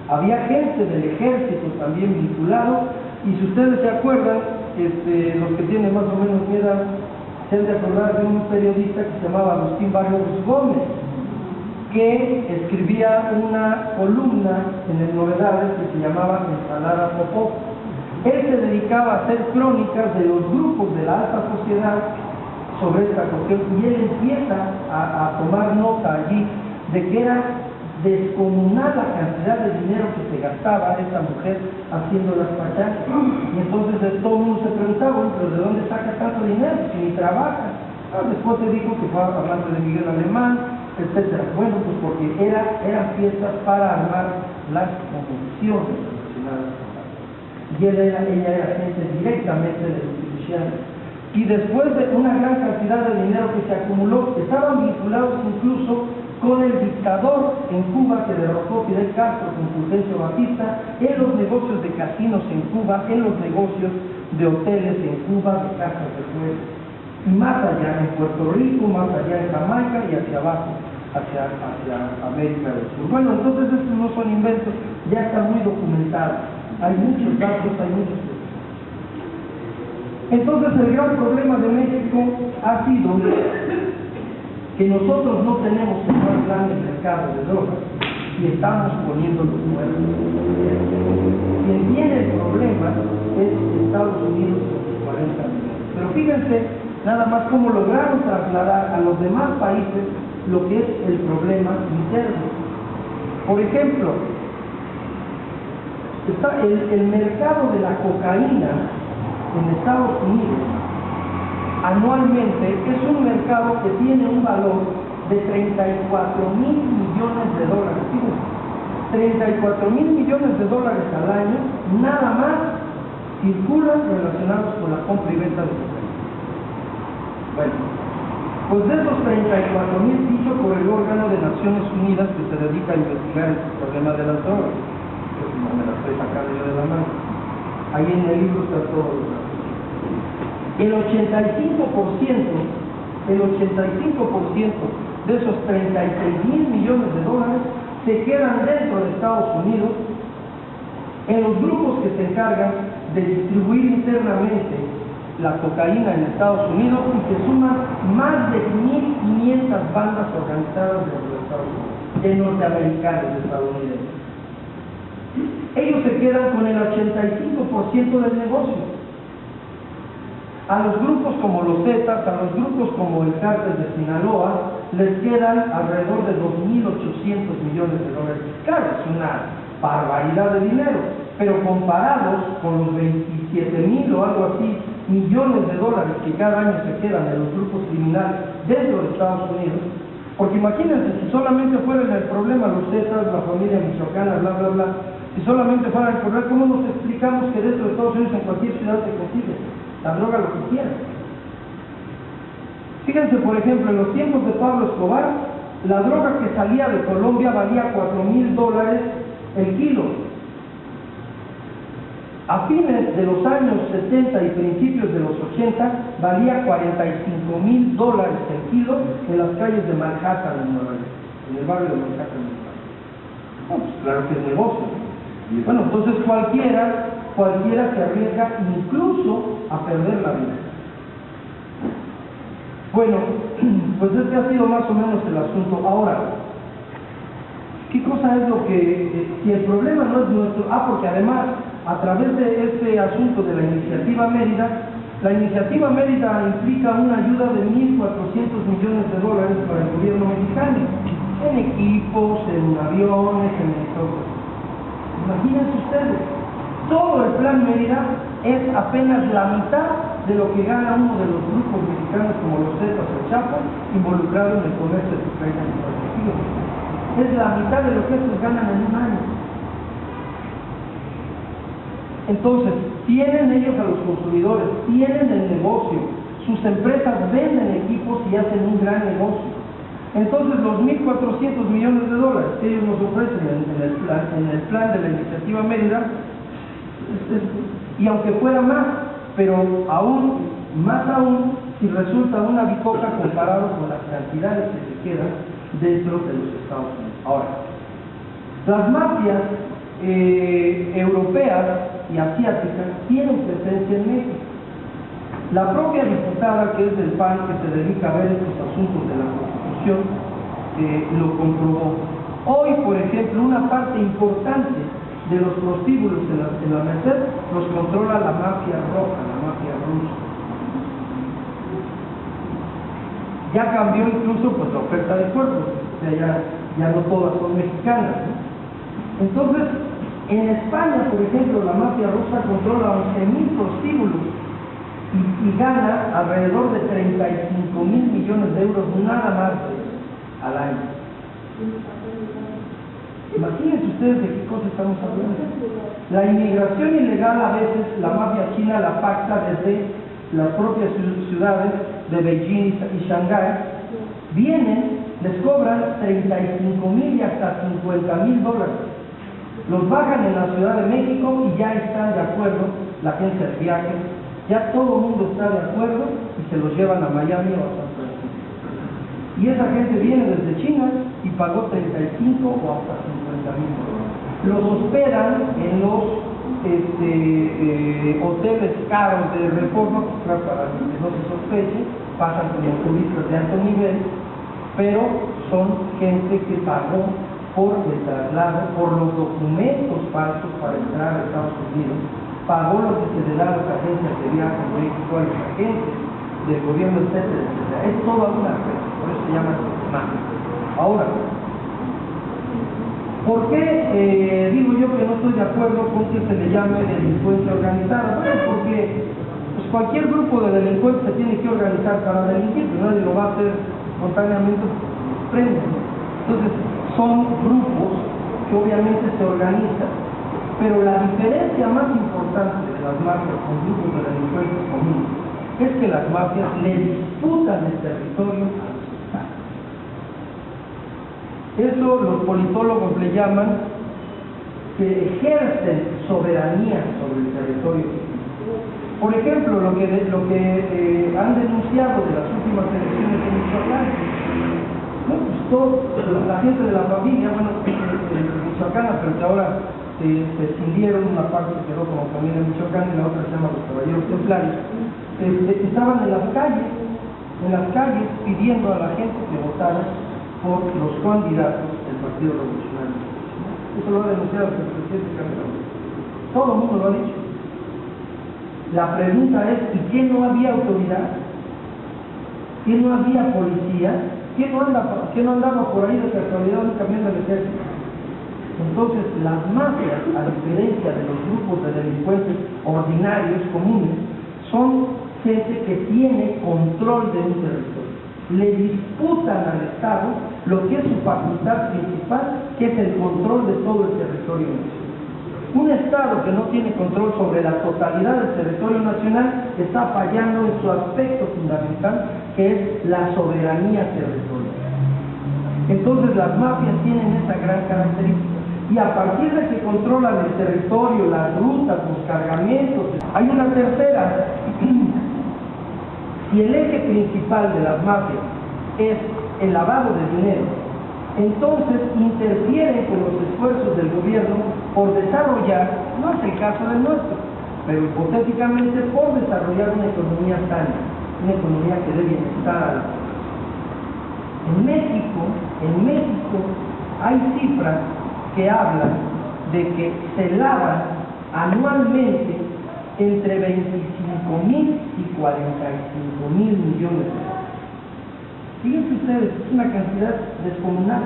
Había gente del ejército también vinculado, y si ustedes se acuerdan, los que tienen más o menos mi edad, se han de acordar de un periodista que se llamaba Agustín Barrios Gómez, que escribía una columna en el Novedades que se llamaba Ensalada Popó. Él se dedicaba a hacer crónicas de los grupos de la alta sociedad sobre esta cuestión, y él empieza a tomar nota allí de que era descomunal la cantidad de dinero que se gastaba esta mujer haciendo las pachangas. Y entonces todo el mundo se preguntaba, pero ¿de dónde saca tanto dinero si ni trabaja? Después se dijo que fue hablando de Miguel Alemán, etcétera. Bueno, pues porque eran fiestas para armar las convicciones relacionadas. Y ella era gente directamente de los cristianos. Y después de una gran cantidad de dinero que se acumuló, estaban vinculados incluso con el dictador en Cuba que derrotó Fidel Castro con Fulgencio Batista, en los negocios de casinos en Cuba, en los negocios de hoteles en Cuba, de casas de juegos, y más allá en Puerto Rico, más allá en Jamaica y hacia abajo, hacia América del Sur. Bueno, entonces estos no son inventos, ya están muy documentados, hay muchos datos, hay muchos datos. Entonces el gran problema de México ha sido que nosotros no tenemos el más grande mercado de drogas y estamos poniendo los muertos. Quien tiene el problema es Estados Unidos con sus 40 millones. Pero fíjense nada más cómo lograron trasladar a los demás países lo que es el problema interno. Por ejemplo, está el mercado de la cocaína en Estados Unidos anualmente es un mercado que tiene un valor de 34 mil millones de dólares. Fíjense, 34 mil millones de dólares al año, nada más circulan relacionados con la compra y venta de cocaína. Bueno, pues de esos 34 mil, dicho por el órgano de Naciones Unidas que se dedica a investigar el problema de las drogas, que no me la estoy sacando yo de la mano, ahí en el libro está todo lo que el 85% de esos 36 mil millones de dólares se quedan dentro de Estados Unidos en los grupos que se encargan de distribuir internamente la cocaína en Estados Unidos y que suman más de 1.500 bandas organizadas dentro de Estados Unidos, de norteamericanos, de estadounidenses. Ellos se quedan con el 85% del negocio. A los grupos como los Zetas, a los grupos como el Cártel de Sinaloa, les quedan alrededor de 2.800 millones de dólares. Claro, es una barbaridad de dinero, pero comparados con los 27.000 o algo así millones de dólares que cada año se quedan en los grupos criminales dentro de Estados Unidos, porque imagínense, si solamente fueran el problema los Zetas, la familia michoacana, bla, bla, bla, si solamente fuera el problema, ¿cómo nos explicamos que dentro de Estados Unidos en cualquier ciudad se consigue la droga lo que quieran? Fíjense, por ejemplo, en los tiempos de Pablo Escobar, la droga que salía de Colombia valía $4.000 el kilo. A fines de los años 70 y principios de los 80, valía $45.000 el kilo en las calles de Manhattan, en Nueva York, en el barrio de Manhattan. No, pues claro que es negocio. Bueno, entonces cualquiera se arriesga incluso a perder la vida. Bueno, pues este ha sido más o menos el asunto. Ahora, ¿qué cosa es lo que, si el problema no es nuestro? Porque además, a través de este asunto de la Iniciativa Mérida, la Iniciativa Mérida implica una ayuda de $1.400 millones para el gobierno mexicano, en equipos, en aviones, en helicópteros. Imagínense ustedes, todo el plan Mérida es apenas la mitad de lo que gana uno de los grupos mexicanos como los Zetas o Chapo, involucrado en el comercio de cocaína y narcóticos. Es la mitad de lo que estos ganan en un año. Entonces, tienen ellos a los consumidores, tienen el negocio, sus empresas venden equipos y hacen un gran negocio. Entonces, los $1.400 millones que ellos nos ofrecen en el plan de la Iniciativa Mérida, y aunque fuera más, pero más aún, si resulta una bicoca comparado con las cantidades que se quedan dentro de los Estados Unidos. Ahora, las mafias europeas y asiáticas tienen presencia en México. La propia diputada, que es del PAN, que se dedica a ver estos asuntos de la Constitución, lo comprobó. Hoy, por ejemplo, una parte importante de los prostíbulos en la Merced los controla la mafia roja, la mafia rusa. Ya cambió incluso pues la oferta de cuerpos, o sea, ya no todas son mexicanas, ¿no? Entonces, en España, por ejemplo, la mafia rusa controla 11.000 prostíbulos y gana alrededor de 35.000 millones de euros nada más al año. Imagínense ustedes de qué cosa estamos hablando. La inmigración ilegal a veces la mafia china la pacta desde las propias ciudades de Beijing y Shanghái. Vienen, les cobran 35.000 y hasta $50.000. Los bajan en la Ciudad de México y ya están de acuerdo la agencia de viajes, ya todo el mundo está de acuerdo y se los llevan a Miami o a San Francisco. Y esa gente viene desde China y pagó 35 o hasta $50.000. Los hospedan en los hoteles caros de Reforma, para que no se sospeche, pasan como turistas de alto nivel, pero son gente que pagó por el traslado, por los documentos falsos para entrar a Estados Unidos, pagó lo que se le da a las agencias de viajes en México, a los agentes del gobierno, etcétera, etcétera. Es toda una red, por eso se llama mafia. Ahora, ¿por qué digo yo que no estoy de acuerdo con que se le llame delincuencia organizada? Bueno, porque pues, cualquier grupo de delincuentes se tiene que organizar para delinquir, pero nadie lo va a hacer espontáneamente, prende, ¿no? Entonces, son grupos que obviamente se organizan, pero la diferencia más importante de las mafias con grupos de delincuentes comunes es que las mafias le disputan el territorio a los estados. Eso los politólogos le llaman que ejercen soberanía sobre el territorio. Por ejemplo, lo que han denunciado de las últimas elecciones en Michoacán, ¿no? Pues la gente de la familia, bueno, michoacana, pero que ahora se escindieron, una parte quedó como familia michoacana y la otra se llama los Caballeros Templarios, estaban en las calles pidiendo a la gente que votara por los candidatos del Partido Revolucionario Institucional. Eso lo ha denunciado el presidente Calderón. Todo el mundo lo ha dicho. La pregunta es, ¿y qué no había autoridad? ¿Qué no había policía? ¿Qué no andaba por ahí de casualidad únicamente el ejército? Entonces, las mafias, a diferencia de los grupos de delincuentes ordinarios, comunes, son gente que tiene control de un territorio. Le disputan al Estado lo que es su facultad principal, que es el control de todo el territorio nacional. Un Estado que no tiene control sobre la totalidad del territorio nacional está fallando en su aspecto fundamental, que es la soberanía territorial. Entonces las mafias tienen esa gran característica. Y a partir de que controlan el territorio, las rutas, los cargamentos, hay una tercera. Si el eje principal de las mafias es el lavado de dinero, entonces interfieren con los esfuerzos del gobierno por desarrollar, no es el caso del nuestro, pero hipotéticamente por desarrollar una economía sana, una economía que dé bienestar. En México hay cifras que hablan de que se lavan anualmente entre 25,000 y 45,000 millones de dólares. Fíjense ustedes, es una cantidad descomunal.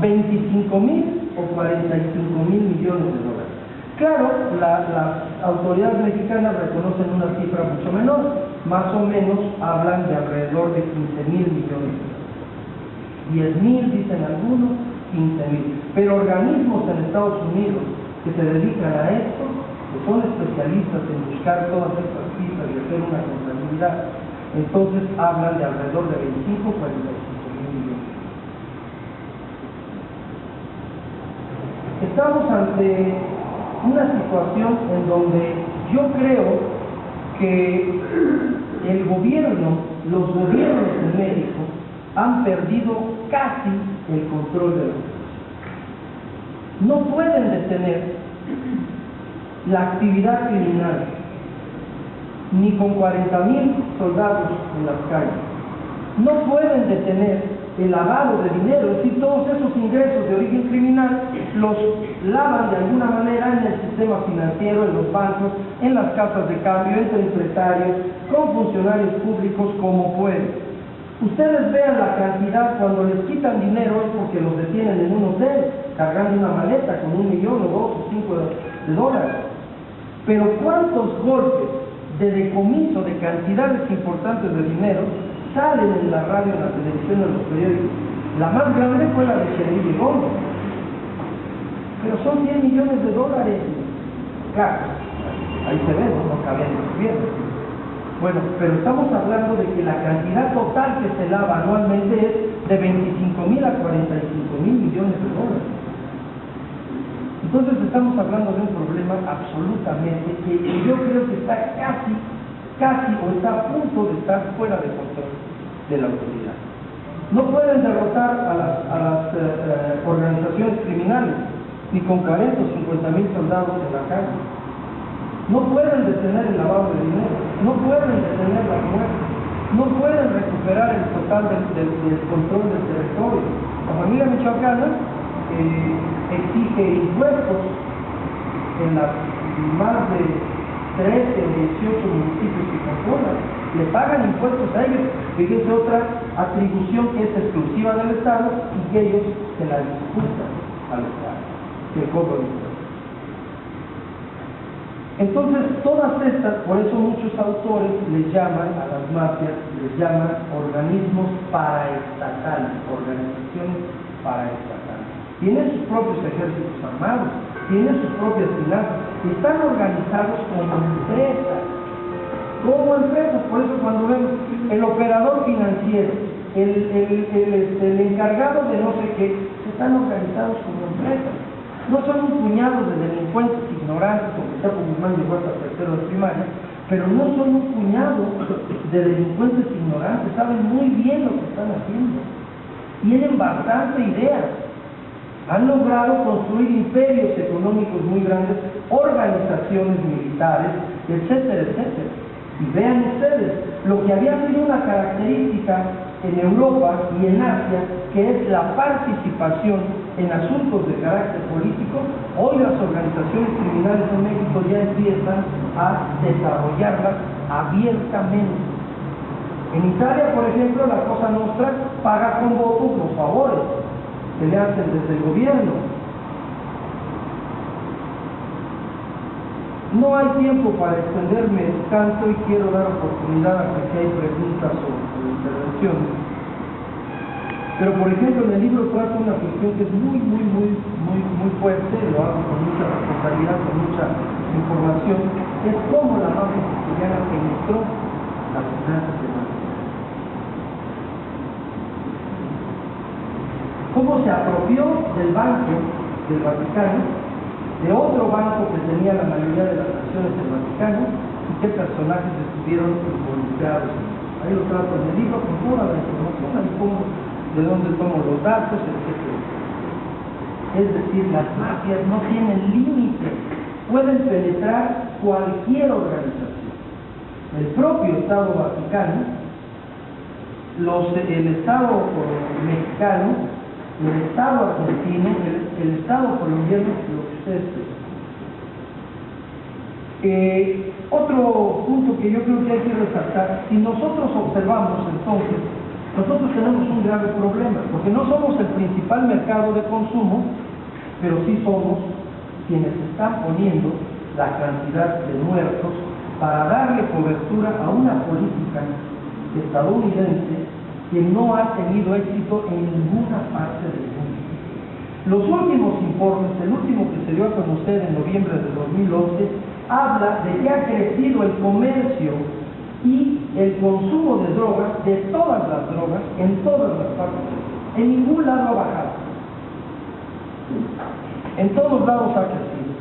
25,000 o 45,000 millones de dólares. Claro, las autoridades mexicanas reconocen una cifra mucho menor, más o menos hablan de alrededor de 15,000 millones de dólares. 10,000 dicen algunos, 15,000. Pero organismos en Estados Unidos que se dedican a esto, que son especialistas en buscar todas estas cifras y hacer una contabilidad, entonces hablan de alrededor de 25 o 45,000 millones. Estamos ante una situación en donde yo creo que el gobierno, los gobiernos en México han perdido casi el control de la situación. No pueden detener la actividad criminal ni con 40,000 soldados en las calles. No pueden detener el lavado de dinero, es decir, todos esos ingresos de origen criminal los lavan de alguna manera en el sistema financiero, en los bancos, en las casas de cambio, entre empresarios, con funcionarios públicos, como pueden. Ustedes vean la cantidad, cuando les quitan dinero es porque los detienen en un hotel, cargando una maleta con 1 millón o 2 o 5 de dólares. Pero ¿cuántos golpes de decomiso de cantidades importantes de dinero salen en la radio, en la televisión, en los periódicos? La más grande fue la de Sheriff Gómez, pero son 100 millones de dólares. Claro, ahí se ve, no cabían los gobiernos. Bueno, pero estamos hablando de que la cantidad total que se lava anualmente es de 25,000 a 45,000 millones de dólares. Entonces estamos hablando de un problema absolutamente que yo creo que está casi o está a punto de estar fuera de control de la autoridad. No pueden derrotar a las organizaciones criminales ni con 40 o 50,000 soldados en la calle. No pueden detener el lavado de dinero, no pueden detener las muertes, no pueden recuperar el total del control del territorio. La familia michoacana exige impuestos en las más de 13 o 18 municipios que controlan. Le pagan impuestos a ellos. Fíjense otra atribución que es exclusiva del Estado y que ellos se la disputan al Estado, que cobran impuestos. Entonces, todas estas, por eso muchos autores les llaman a las mafias, les llaman organismos paraestatales, organizaciones paraestatales. Tienen sus propios ejércitos armados, tienen sus propias finanzas, están organizados como empresas. Por eso cuando vemos el operador financiero, el encargado de no sé qué, están organizados como empresas. No son un puñado de delincuentes ignorantes, como está Guzmán llegó hasta tercero de primaria, pero no son un puñado de delincuentes ignorantes, saben muy bien lo que están haciendo. Tienen bastante idea. Han logrado construir imperios económicos muy grandes, organizaciones militares, etcétera, etcétera. Y vean ustedes, lo que había sido una característica en Europa y en Asia, que es la participación en asuntos de carácter político, hoy las organizaciones criminales en México ya empiezan a desarrollarlas abiertamente. En Italia, por ejemplo, la Cosa Nostra paga con votos los favores que le hacen desde el gobierno. No hay tiempo para extenderme tanto y quiero dar oportunidad a que si hay preguntas o intervenciones. Pero, por ejemplo, en el libro trata una cuestión que es muy fuerte, lo hago con mucha responsabilidad, con mucha información, es cómo la mafia siciliana penetró las finanzas de México. Cómo se apropió del banco del Vaticano, de otro banco que tenía la mayoría de las acciones del Vaticano, y qué personajes estuvieron involucrados. Ahí lo trato en el libro con toda la información, ahí pongo de dónde tomo los datos, etc. Es decir, las mafias no tienen límite, pueden penetrar cualquier organización. El propio Estado Vaticano, el Estado mexicano, el Estado argentino, el Estado colombiano, lo que ustedes quieran. Otro punto que yo creo que hay que resaltar, si nosotros observamos entonces, nosotros tenemos un grave problema, porque no somos el principal mercado de consumo, pero sí somos quienes están poniendo la cantidad de muertos para darle cobertura a una política estadounidense que no ha tenido éxito en ninguna parte del mundo. Los últimos informes, el último que se dio a conocer en noviembre de 2011, habla de que ha crecido el comercio y el consumo de drogas, de todas las drogas, en todas las partes. En ningún lado ha bajado. En todos lados ha crecido.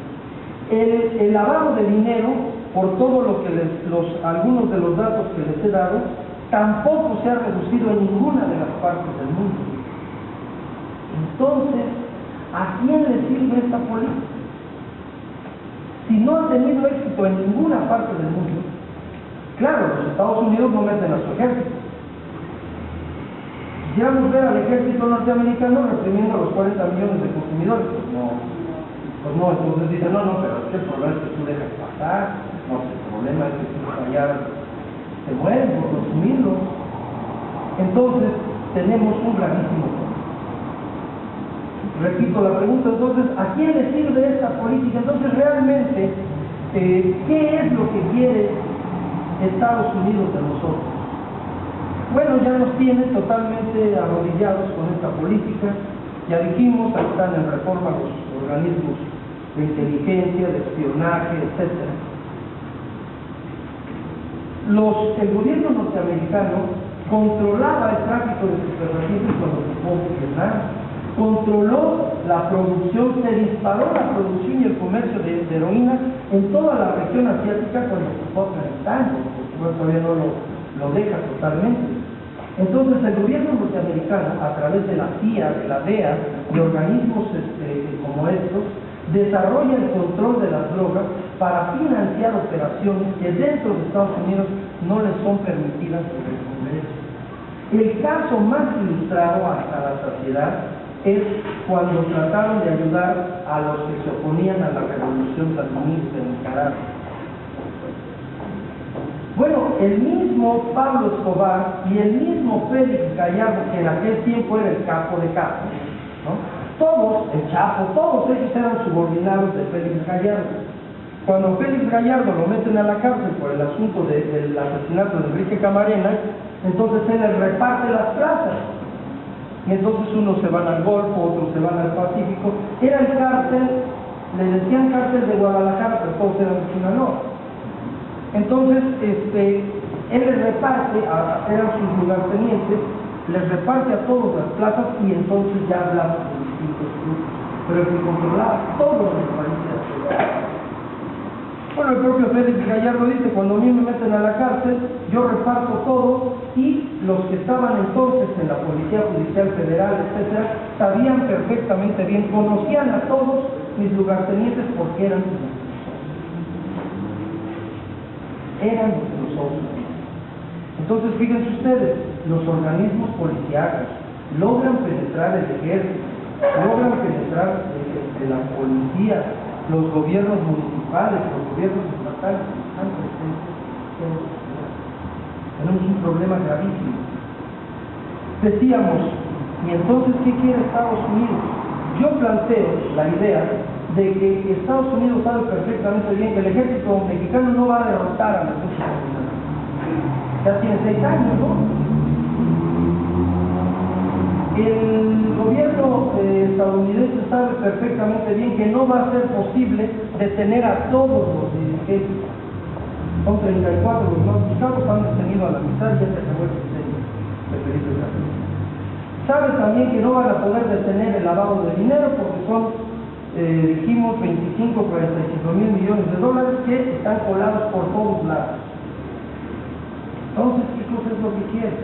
El lavado de dinero, por todo lo que algunos de los datos que les he dado, tampoco se ha reducido en ninguna de las partes del mundo. Entonces, ¿a quién le sirve esta política? Si no ha tenido éxito en ninguna parte del mundo, claro, los Estados Unidos no meten a su ejército. Quisiéramos ver al ejército norteamericano reprimiendo a los 40 millones de consumidores. Pues no, entonces dicen, no, pero es que el problema es que tú dejas pasar, no, el problema es que tú allá se mueren por consumirlo. Entonces, tenemos un gravísimo problema. Repito la pregunta, entonces, ¿a quién le sirve esta política? Entonces, realmente, ¿qué es lo que quiere Estados Unidos de nosotros? Bueno, ya nos tiene totalmente arrodillados con esta política. Ya dijimos, ahí están en reforma los organismos de inteligencia, de espionaje, etc. El gobierno norteamericano controlaba el tráfico de estupefacientes cuando ocupó Vietnam, controló la producción, se disparó la producción y el comercio de heroína en toda la región asiática cuando ocupó Afganistán, porque todavía no lo deja totalmente. Entonces el gobierno norteamericano, a través de la CIA, de la DEA, de organismos como estos, desarrolla el control de las drogas para financiar operaciones que dentro de Estados Unidos no les son permitidas por el Congreso. El caso más ilustrado hasta la saciedad es cuando trataron de ayudar a los que se oponían a la revolución sandinista en Nicaragua. Bueno, el mismo Pablo Escobar y el mismo Félix Gallardo, que en aquel tiempo era el capo de capos, ¿no? Todos, el Chapo, todos ellos eran subordinados de Félix Gallardo. Cuando Félix Gallardo lo meten a la cárcel por el asunto del asesinato de Enrique Camarena, entonces él les reparte las plazas. Y entonces unos se van al Golfo, otros se van al Pacífico. Era el cártel, le decían cártel de Guadalajara, pero todos eran de Sinaloa. Entonces, él les reparte, eran sus lugartenientes, les reparte a todos las plazas y entonces ya hablamos de distintos grupos. Pero el que controlaba todos los países. Bueno, el propio Félix Gallardo dice, cuando a mí me meten a la cárcel, yo reparto todo y los que estaban entonces en la Policía Judicial Federal, etcétera, sabían perfectamente bien, conocían a todos mis lugartenientes porque eran sus. eran los otros. Entonces, fíjense ustedes, los organismos policíacos logran penetrar el ejército, logran penetrar la policía, los gobiernos municipales, los gobiernos estatales, están presentes todos. Tenemos un problema gravísimo. Decíamos, ¿y entonces qué quiere Estados Unidos? Yo planteo la idea de que Estados Unidos sabe perfectamente bien que el ejército mexicano no va a derrotar a los mexicanos. Ya tiene 6 años, ¿no? El gobierno estadounidense sabe perfectamente bien que no va a ser posible detener a todos los dirigentes. Son 34 los más buscados, han detenido a la mitad y ya se acabó el sexenio de Felipe Calderón. Sabe también que no van a poder detener el lavado de dinero porque son, dijimos, 45 millones de dólares que están colados por todos lados. Entonces, ¿qué cosa es lo que quiere?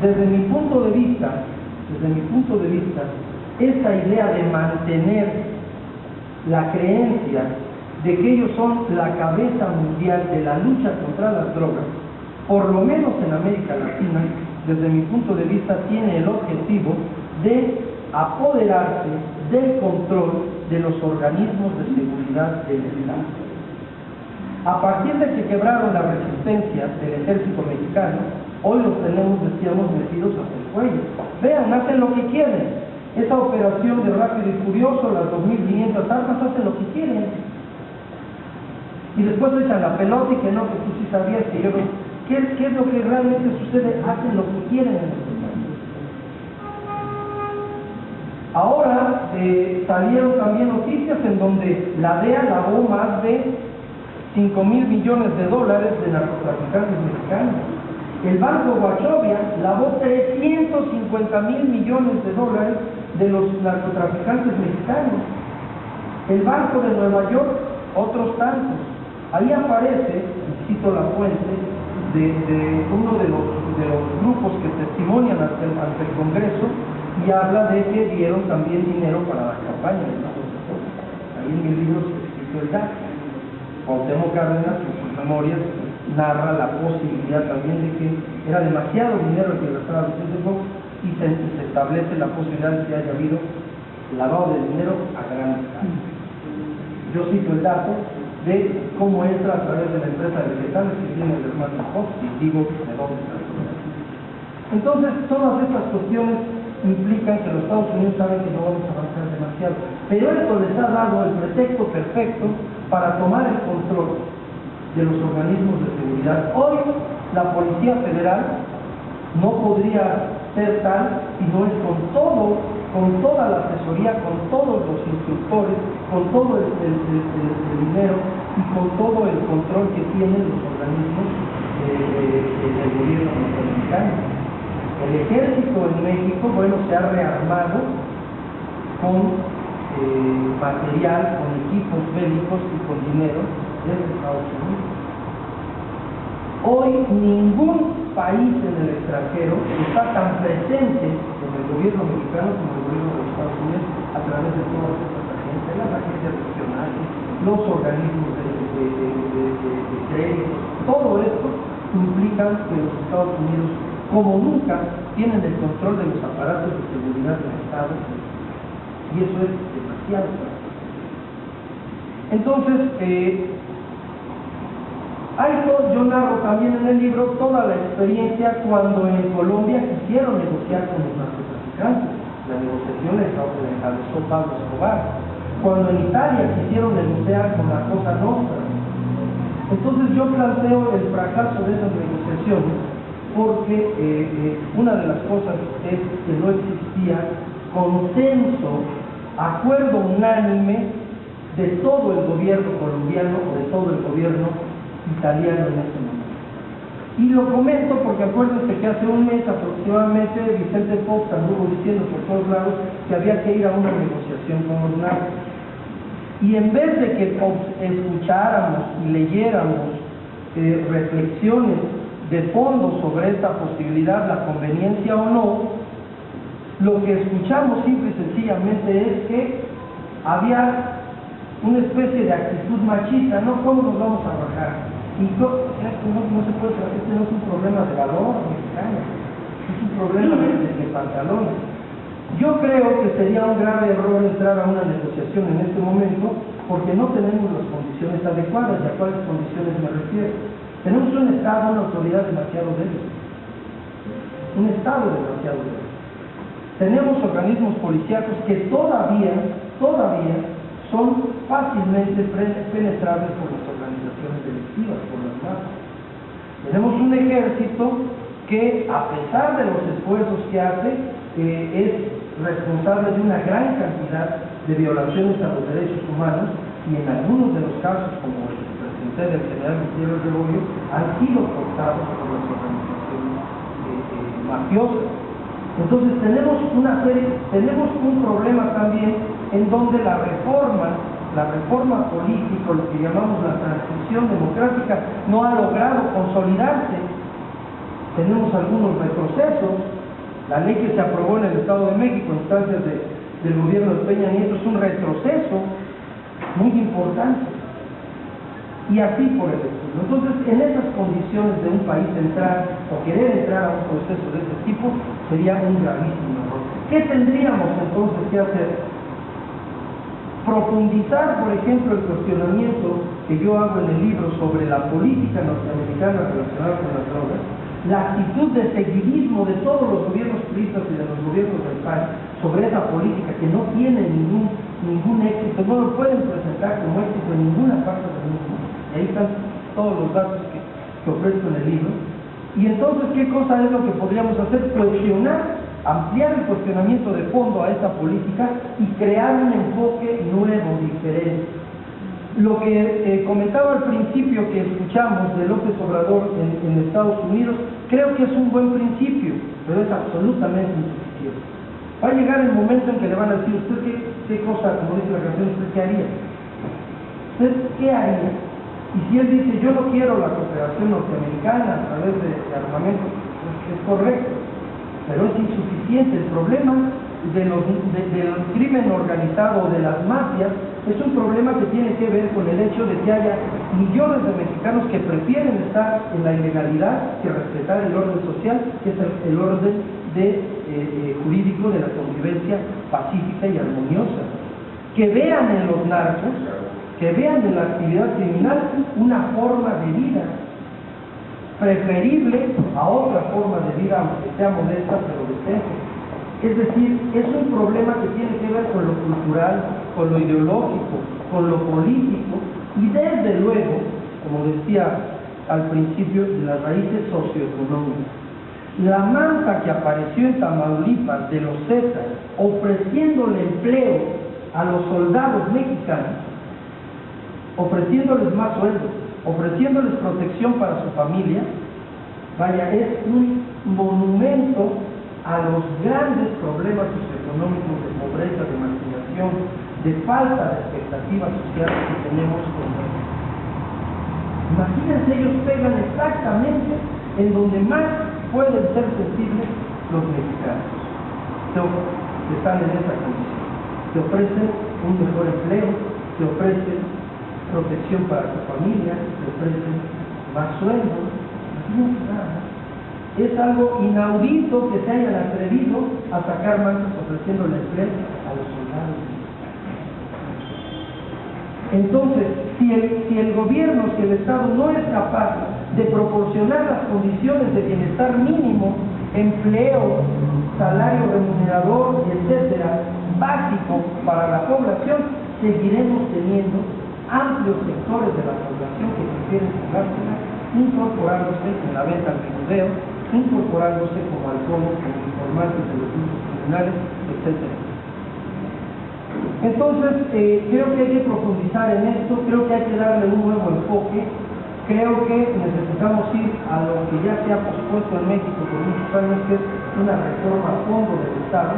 Desde mi punto de vista, esta idea de mantener la creencia de que ellos son la cabeza mundial de la lucha contra las drogas, por lo menos en América Latina, desde mi punto de vista, tiene el objetivo de apoderarse del control de los organismos de seguridad del Estado. A partir de que quebraron la resistencia del ejército mexicano, hoy los tenemos, decíamos, metidos hasta el cuello. Vean, hacen lo que quieren. Esa operación de Rápido y Furioso, las 2.500 armas, hacen lo que quieren. Y después echan la pelota y que no, que tú sí sabías que yo no. ¿Qué es lo que realmente sucede? Hacen lo que quieren en este país. Ahora salieron también noticias en donde la DEA lavó más de 5.000 millones de dólares de narcotraficantes mexicanos. El Banco Wachovia lavó 350.000 millones de dólares de los narcotraficantes mexicanos. El Banco de Nueva York, otros tantos. Ahí aparece, cito la fuente, de uno de los grupos que testimonian ante el Congreso y habla de que dieron también dinero para la campaña de la Constitución. Ahí en mi libro se escrito el dato. Cuauhtémoc Cárdenas, en sus memorias, narra la posibilidad también de que era demasiado dinero el que gastaba Vicente Fox y se establece la posibilidad de que haya habido lavado de dinero a gran escala. Yo cito el dato de cómo entra a través de la empresa de vegetales que tiene el hermano Fox y digo de dónde está. Entonces, todas estas cuestiones implican que los Estados Unidos saben que no vamos a avanzar demasiado, pero esto les ha dado el pretexto perfecto para tomar el control de los organismos de seguridad. Hoy la Policía Federal no podría ser tal si no es con toda la asesoría, con todos los instructores, con todo el dinero y con todo el control que tienen los organismos del gobierno norteamericano. El ejército en México, bueno, se ha rearmado con material, con equipos bélicos y con dinero desde Estados Unidos. Hoy ningún país en el extranjero está tan presente en el gobierno mexicano como el gobierno de los Estados Unidos a través de todas estas agencias, las agencias regionales, los organismos de crédito. Todo esto implica que los Estados Unidos, como nunca, tienen el control de los aparatos de seguridad del Estado, y eso es demasiado. Entonces, yo narro también en el libro toda la experiencia cuando en Colombia quisieron negociar con los narcotraficantes. La negociación la encabezó Pablo Escobar. Cuando en Italia quisieron negociar con la Cosa Nostra. Entonces yo planteo el fracaso de esas negociaciones porque una de las cosas es que no existía consenso, acuerdo unánime de todo el gobierno colombiano o de todo el gobierno italiano en ese momento. Y lo comento porque acuérdense que hace un mes aproximadamente Vicente Fox anduvo diciendo por todos lados que había que ir a una negociación con los narcos. Y en vez de que escucháramos y leyéramos reflexiones de fondo sobre esta posibilidad, la conveniencia o no, lo que escuchamos simple y sencillamente es que había una especie de actitud machista, ¿no? ¿Cómo nos vamos a bajar? esto no se puede tratar, este no es un problema de valor mexicano, es un problema de pantalones. Yo creo que sería un grave error entrar a una negociación en este momento porque no tenemos las condiciones adecuadas. ¿Y a cuáles condiciones me refiero? Tenemos un Estado, una autoridad demasiado débil. Un Estado demasiado débil. Tenemos organismos policíacos que todavía son fácilmente penetrables por las organizaciones delictivas, por las masas. Tenemos un ejército que, a pesar de los esfuerzos que hace, es responsable de una gran cantidad de violaciones a los derechos humanos y en algunos de los casos, como el que presenté del general Gutiérrez de Boyo, han sido forzados por las organizaciones mafiosas. Entonces tenemos un problema también en donde la reforma política, lo que llamamos la transición democrática, no ha logrado consolidarse. Tenemos algunos retrocesos. La ley que se aprobó en el Estado de México en instancias del gobierno de Peña Nieto es un retroceso muy importante. Y así por el estilo. Entonces, en esas condiciones de un país entrar o querer entrar a un proceso de este tipo sería un gravísimo error. ¿Qué tendríamos entonces que hacer? Profundizar, por ejemplo, el cuestionamiento que yo hago en el libro sobre la política norteamericana relacionada con las drogas, la actitud de seguidismo de todos los gobiernos priistas y de los gobiernos del país sobre esa política que no tiene ningún éxito, no lo pueden presentar como éxito en ninguna parte del mundo. Y ahí están todos los datos que ofrezco en el libro. Y entonces, ¿qué cosa es lo que podríamos hacer? Cuestionar, ampliar el cuestionamiento de fondo a esa política y crear un enfoque nuevo, diferente. Lo que comentaba al principio que escuchamos de López Obrador en Estados Unidos, creo que es un buen principio, pero es absolutamente insuficiente. Va a llegar el momento en que le van a decir, ¿usted qué cosa, como dice la canción, usted qué haría? ¿Usted qué haría? Y si él dice, yo no quiero la cooperación norteamericana a través de armamento, es correcto, pero es insuficiente. El problema del crimen organizado o de las mafias es un problema que tiene que ver con el hecho de que haya millones de mexicanos que prefieren estar en la ilegalidad que respetar el orden social, que es el orden jurídico de la convivencia pacífica y armoniosa. Que vean en los narcos, que vean en la actividad criminal una forma de vida preferible a otra forma de vida, aunque sea modesta pero decente. Es decir, es un problema que tiene que ver con lo cultural, con lo ideológico, con lo político y desde luego, como decía al principio, de las raíces socioeconómicas. La manta que apareció en Tamaulipas de los Zetas ofreciéndole empleo a los soldados mexicanos, ofreciéndoles más sueldos, ofreciéndoles protección para su familia, vaya, es un monumento a los grandes problemas socioeconómicos de pobreza, de marginación, de falta de expectativas sociales que tenemos con México. Imagínense, ellos pegan exactamente en donde más pueden ser sensibles los mexicanos. Que están en esa condición. Te ofrecen un mejor empleo, te ofrecen protección para tu familia, te ofrecen más sueldo. Imagínense nada. Es algo inaudito que se hayan atrevido a sacar mantas ofreciéndole empleo a los soldados. Entonces, si el gobierno, si el Estado no es capaz de proporcionar las condiciones de bienestar mínimo, empleo, salario remunerador, etcétera, básico para la población, seguiremos teniendo amplios sectores de la población que prefieren jugársela, incorporándose en la venta al menudeo, incorporándose como alcohólicos, como informantes de los grupos criminales, etcétera. Entonces, creo que hay que profundizar en esto, creo que hay que darle un nuevo enfoque, creo que necesitamos ir a lo que ya se ha pospuesto en México por muchos años, que es una reforma a fondo del Estado,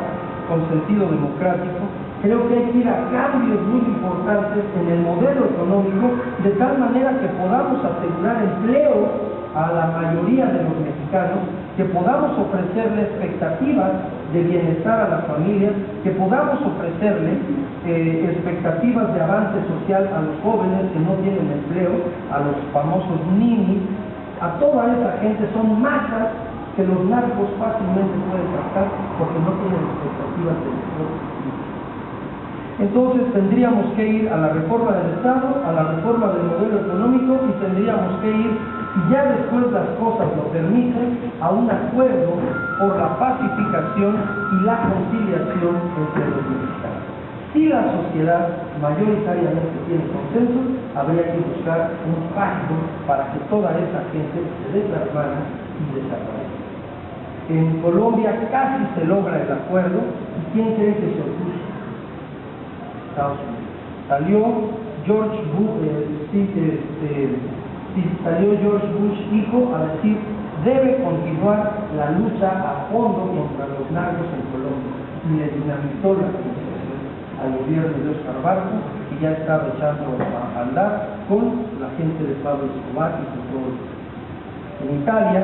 con sentido democrático. Creo que hay que ir a cambios muy importantes en el modelo económico, de tal manera que podamos asegurar empleo a la mayoría de los mexicanos, que podamos ofrecerle expectativas de bienestar a las familias, que podamos ofrecerle expectativas de avance social a los jóvenes que no tienen empleo, a los famosos ninis, a toda esa gente. Son masas que los narcos fácilmente pueden captar porque no tienen expectativas de futuro. Entonces tendríamos que ir a la reforma del Estado, a la reforma del modelo económico, y tendríamos que ir, y ya después las cosas lo permiten, a un acuerdo por la pacificación y la conciliación entre los mexicanos. Si la sociedad mayoritariamente tiene consenso, habría que buscar un pacto para que toda esa gente se dé las manos y desaparezca. En Colombia casi se logra el acuerdo, y ¿quién cree que se opuso? Estados Unidos. Salió George Bush hijo a decir: debe continuar la lucha a fondo contra los narcos en Colombia, y le dinamitó la negociación al gobierno de Oscar Barco, que ya estaba echando a andar con la gente de Pablo Escobar y con todo. En Italia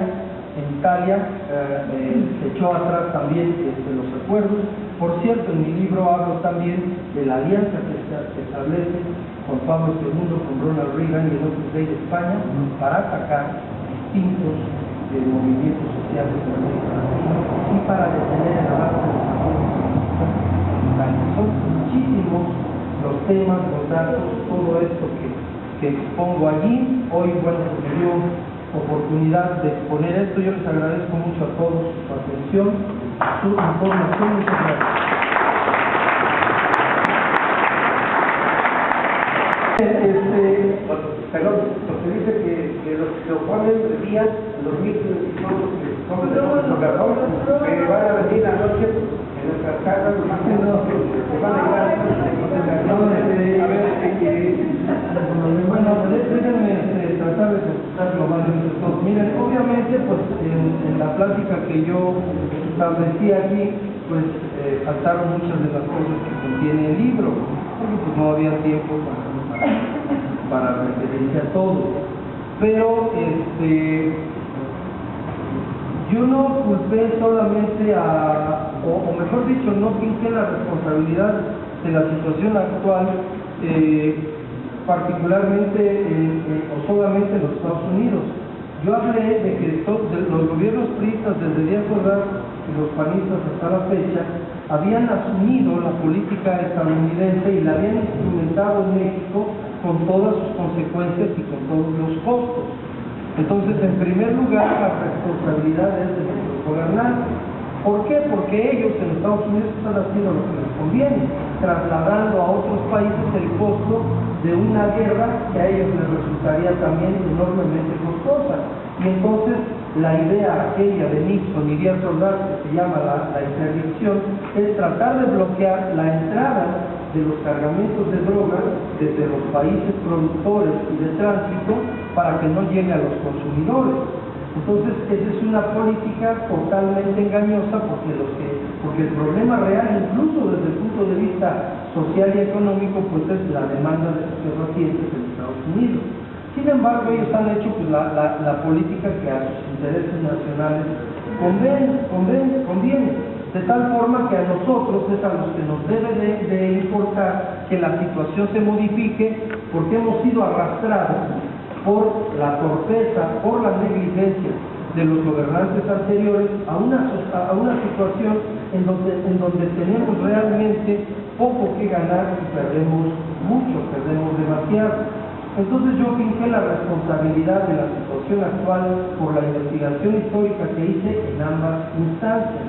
se echó atrás también los acuerdos. Por cierto, en mi libro hablo también de la alianza que se establece con Pablo II, con Ronald Reagan y el otro rey de España, para atacar distintos movimientos sociales de América Latina y para detener el avance de los acuerdos. Son muchísimos los temas, los datos, todo esto que expongo allí. Hoy, bueno, me dio oportunidad de exponer esto. Yo les agradezco mucho a todos su atención, su información. Muchas gracias. Perdón, porque dice que los que se oponen decían los micros y todos los que comen de los jugadores que van a venir anoche en nuestras casas, los más que van a llegar a ver bueno, déjenme tratar de contestar lo más de todo. Miren, obviamente, pues en la plática que yo establecí aquí, pues faltaron muchas de las cosas que contiene el libro, porque pues no había tiempo para referirse a todo. Pero yo no culpé solamente o mejor dicho, no finqué la responsabilidad de la situación actual, particularmente o solamente en los Estados Unidos. Yo hablé de que los gobiernos priistas desde Díaz Ordaz y los panistas hasta la fecha habían asumido la política estadounidense y la habían instrumentado en México con todas sus consecuencias y con todos los costos. Entonces, en primer lugar, la responsabilidad es de los gobernantes. ¿Por qué? Porque ellos en Estados Unidos están haciendo lo que les conviene, trasladando a otros países el costo de una guerra que a ellos les resultaría también enormemente costosa. Y entonces la idea aquella de Nixon y Díaz Ordaz, que se llama la interdicción, es tratar de bloquear la entrada de los cargamentos de drogas desde los países productores y de tránsito para que no llegue a los consumidores. Entonces, esa es una política totalmente engañosa porque el problema real, incluso desde el punto de vista social y económico, pues es la demanda de estupefacientes en Estados Unidos. Sin embargo, ellos han hecho pues, la política que a sus intereses nacionales conviene, de tal forma que a nosotros es a los que nos debe de importar que la situación se modifique, porque hemos sido arrastrados por la torpeza, por la negligencia de los gobernantes anteriores a una situación en donde tenemos realmente poco que ganar y perdemos mucho, perdemos demasiado. Entonces yo finqué la responsabilidad de la situación actual por la investigación histórica que hice en ambas instancias.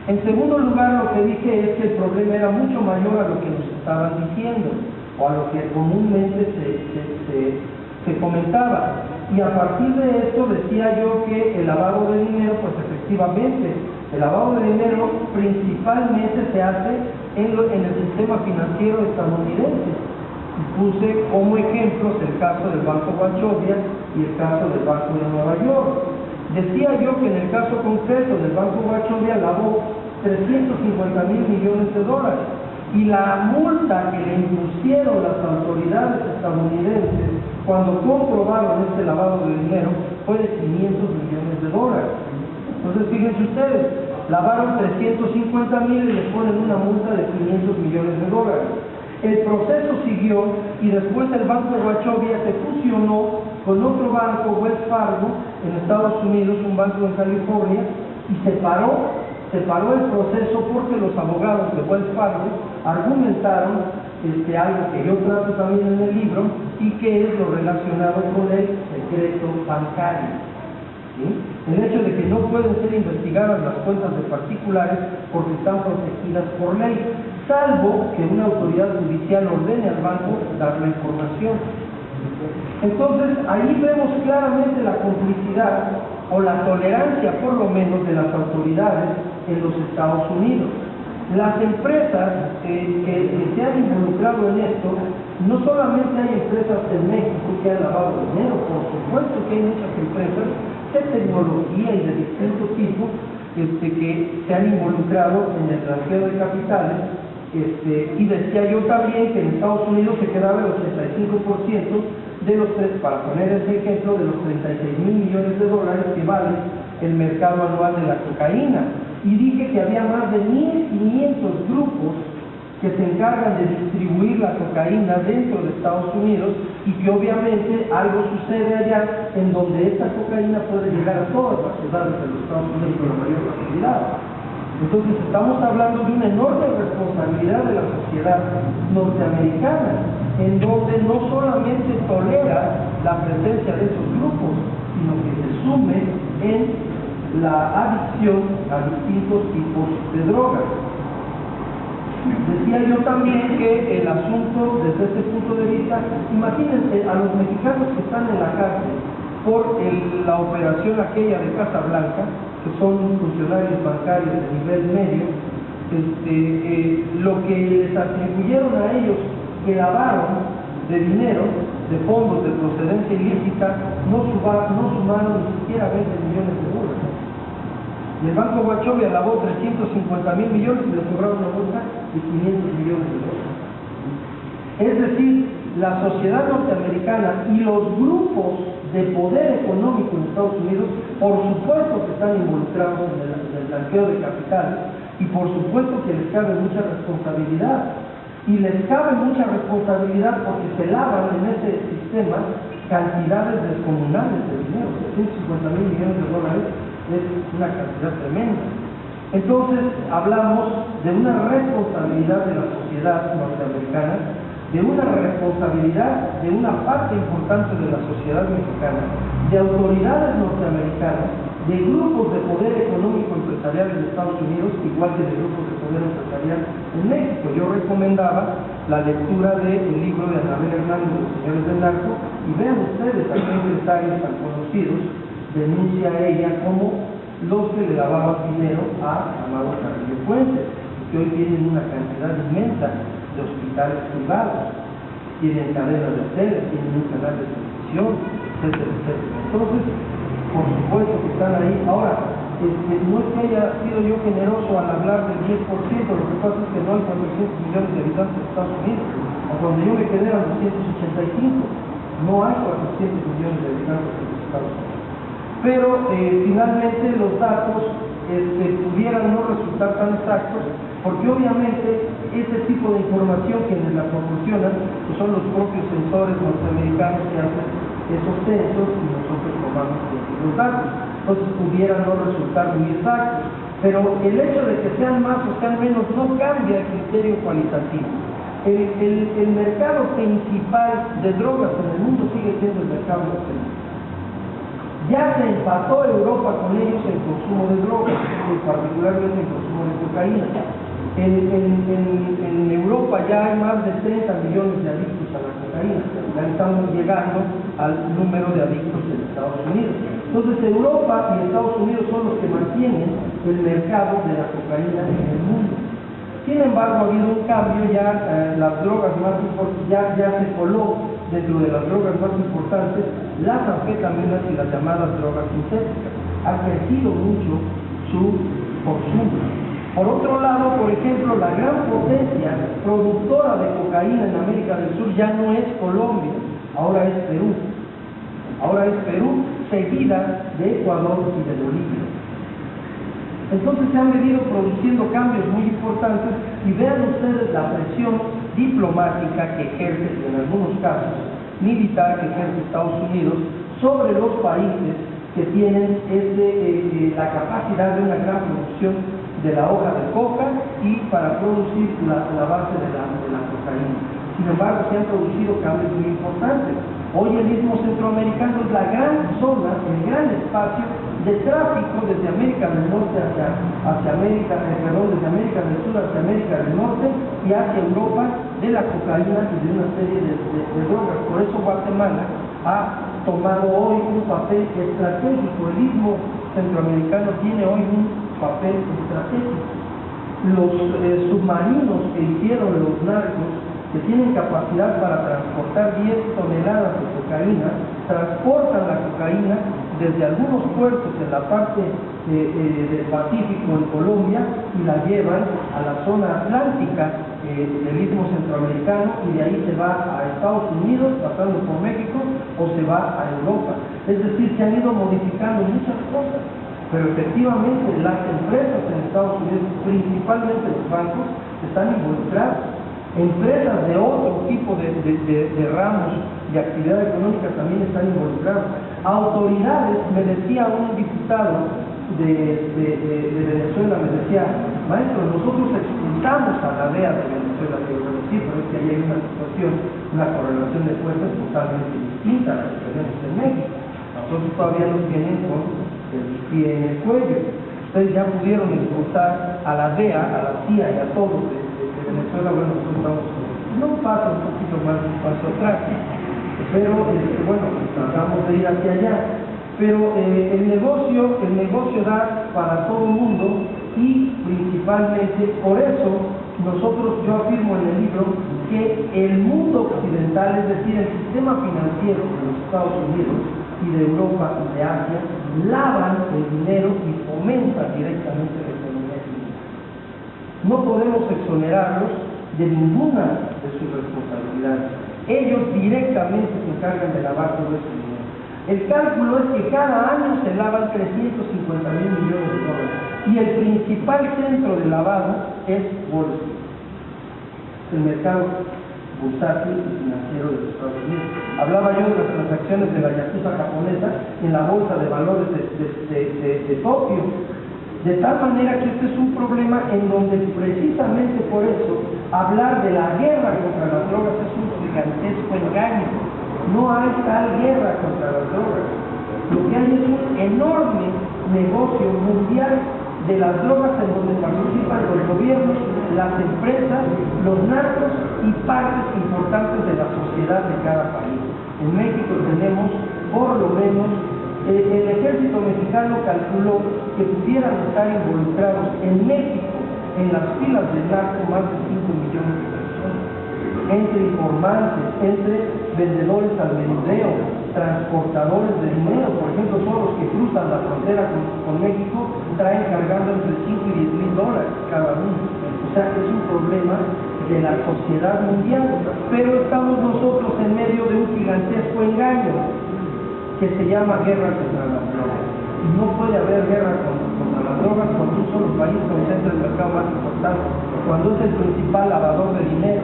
En segundo lugar, lo que dije es que el problema era mucho mayor a lo que nos estaban diciendo o a lo que comúnmente se comentaba, y a partir de esto decía yo que el lavado de dinero, pues efectivamente, el lavado de dinero principalmente se hace en el sistema financiero estadounidense. Y puse como ejemplos el caso del Banco Wachovia y el caso del Banco de Nueva York. Decía yo que en el caso concreto del Banco Wachovia lavó 350,000 millones de dólares, y la multa que le impusieron las autoridades estadounidenses cuando comprobaron este lavado de dinero fue de 500 millones de dólares. Entonces, fíjense ustedes, lavaron 350,000 y les ponen una multa de $500 millones. El proceso siguió y después el Banco Wachovia se fusionó con otro banco, Wells Fargo, en Estados Unidos, un banco en California, y se paró el proceso porque los abogados de Wells Fargo argumentaron algo que yo trato también en el libro y que es lo relacionado con el secreto bancario. ¿Sí? El hecho de que no pueden ser investigadas las cuentas de particulares porque están protegidas por ley, salvo que una autoridad judicial ordene al banco dar la información. Entonces, ahí vemos claramente la complicidad o la tolerancia, por lo menos, de las autoridades en los Estados Unidos. Las empresas que se han involucrado en esto, no solamente hay empresas en México que han lavado dinero, por supuesto que hay muchas empresas de tecnología y de distinto tipo que se han involucrado en el blanqueo de capitales, y decía yo también que en Estados Unidos se quedaba el 85% de los, para poner ese ejemplo, de los $36,000 millones que vale el mercado anual de la cocaína. Y dije que había más de 1.500 grupos que se encargan de distribuir la cocaína dentro de Estados Unidos y que obviamente algo sucede allá en donde esta cocaína puede llegar a todas las ciudades de los Estados Unidos con la mayor facilidad. Entonces estamos hablando de una enorme responsabilidad de la sociedad norteamericana, en donde no solamente tolera la presencia de esos grupos, sino que se sume en la adicción a distintos tipos de drogas. Decía yo también que el asunto, desde este punto de vista, imagínense a los mexicanos que están en la cárcel por la operación aquella de Casa Blanca, que son funcionarios bancarios de nivel medio, lo que les atribuyeron a ellos que lavaron de dinero, de fondos de procedencia ilícita, no sumaron ni siquiera $20 millones. Y el Banco Wachovia lavó 350,000 millones y le sobraron una multa de $500 millones. Es decir, la sociedad norteamericana y los grupos de poder económico en Estados Unidos, por supuesto que están involucrados en el blanqueo de capitales y por supuesto que les cabe mucha responsabilidad. Y les cabe mucha responsabilidad porque se lavan en ese sistema cantidades descomunales de dinero. 350,000 millones es una cantidad tremenda. Entonces hablamos de una responsabilidad de la sociedad norteamericana, de una responsabilidad de una parte importante de la sociedad mexicana, de autoridades norteamericanas, de grupos de poder económico empresarial en Estados Unidos, igual que de grupos de poder empresarial en México. Yo recomendaba la lectura del libro de Anabel Hernández, Los Señores del Narco, y vean ustedes a qué empresarios tan conocidos denuncia a ella como los que le lavaban dinero a Amado Carrillo Fuentes, que hoy tienen una cantidad inmensa de hospitales privados, tienen cadenas de hoteles, tienen un canal de televisión, etcétera, etcétera. Entonces, por supuesto que están ahí. Ahora, no es que haya sido yo generoso al hablar del 10%, lo que pasa es que no hay 400 millones de habitantes de Estados Unidos, a donde yo me quedé eran 285, no hay 400 millones de habitantes en los Estados Unidos. Pero finalmente los datos pudieran no resultar tan exactos, porque obviamente ese tipo de información quienes la proporcionan pues son los propios sensores norteamericanos que hacen esos censos y nosotros tomamos los datos. Entonces pudieran no resultar muy exactos, pero el hecho de que sean más o sean menos no cambia el criterio cualitativo. El mercado principal de drogas en el mundo sigue siendo el mercado norteamericano. Ya se empató Europa con ellos en consumo de drogas, particularmente en consumo de cocaína. En Europa ya hay más de 30 millones de adictos a la cocaína. Ya estamos llegando al número de adictos en Estados Unidos. Entonces Europa y Estados Unidos son los que mantienen el mercado de la cocaína en el mundo. Sin embargo, ha habido un cambio, ya las drogas más importantes, ya se coló dentro de las drogas más importantes las anfetaminas y las llamadas drogas sintéticas. Ha crecido mucho su consumo. Por otro lado, por ejemplo, la gran potencia productora de cocaína en América del Sur ya no es Colombia, ahora es Perú. Ahora es Perú, seguida de Ecuador y de Bolivia. Entonces se han venido produciendo cambios muy importantes y vean ustedes la presión diplomática que ejerce, en algunos casos militar, que ejerce Estados Unidos sobre los países que tienen la capacidad de una gran producción de la hoja de coca y para producir la base de la cocaína. Sin embargo, se han producido cambios muy importantes. Hoy el Istmo Centroamericano es la gran zona, el gran espacio de tráfico desde América del Norte hacia América, desde América del Sur hacia América del Norte y hacia Europa, de la cocaína y de una serie de drogas. Por eso Guatemala ha tomado hoy un papel estratégico. El Istmo Centroamericano tiene hoy un papel estratégico. Los submarinos que hicieron los narcos, que tienen capacidad para transportar 10 toneladas de cocaína, transportan la cocaína desde algunos puertos en la parte del Pacífico en Colombia y la llevan a la zona atlántica del Istmo Centroamericano y de ahí se va a Estados Unidos pasando por México o se va a Europa. Es decir, se han ido modificando muchas cosas, pero efectivamente las empresas en Estados Unidos, principalmente los bancos, están involucrados. Empresas de otro tipo de ramos de actividad económica también están involucradas. Autoridades, me decía un diputado de Venezuela, me decía, maestro, nosotros expulsamos a la DEA de Venezuela. Digo, pero sí, pero es que ahí hay una situación, una correlación de fuerzas totalmente distinta a la que tenemos en México. Nosotros todavía nos tienen con el pie en el cuello. Ustedes ya pudieron expulsar a la DEA, a la CIA y a todos de Venezuela. Bueno, nosotros estamos no pasa un poquito más un paso atrás, pero bueno, tratamos de ir hacia allá. Pero el negocio da para todo el mundo y principalmente por eso yo afirmo en el libro que el mundo occidental, es decir, el sistema financiero de los Estados Unidos y de Europa y de Asia, lavan el dinero y fomentan directamente la economía. No podemos exonerarlos de ninguna de sus responsabilidades. Ellos directamente se encargan de lavar todo ese dinero. El cálculo es que cada año se lavan 350.000 millones de dólares y el principal centro de lavado es Wall Street, el mercado bursátil y financiero de los Estados Unidos. Hablaba yo de las transacciones de la yakuza japonesa en la bolsa de valores de Tokio. De tal manera que este es un problema en donde precisamente por eso hablar de la guerra contra las drogas es un gigantesco engaño. No hay tal guerra contra las drogas. Lo que hay es un enorme negocio mundial de las drogas en donde participan los gobiernos, las empresas, los narcos y partes importantes de la sociedad de cada país. En México tenemos por lo menos el ejército mexicano calculó que pudieran estar involucrados en México, en las filas del narco, más de 5 millones de personas, entre informantes, entre vendedores al menudeo, transportadores de dinero. Por ejemplo, todos los que cruzan la frontera con México traen cargando entre 5 y 10 mil dólares cada uno. O sea, es un problema de la sociedad mundial, pero estamos nosotros en medio de un gigantesco engaño que se llama guerra contra las drogas. Y no puede haber guerra contra las drogas cuando un solo país concentra el mercado más importante, cuando es el principal lavador de dinero,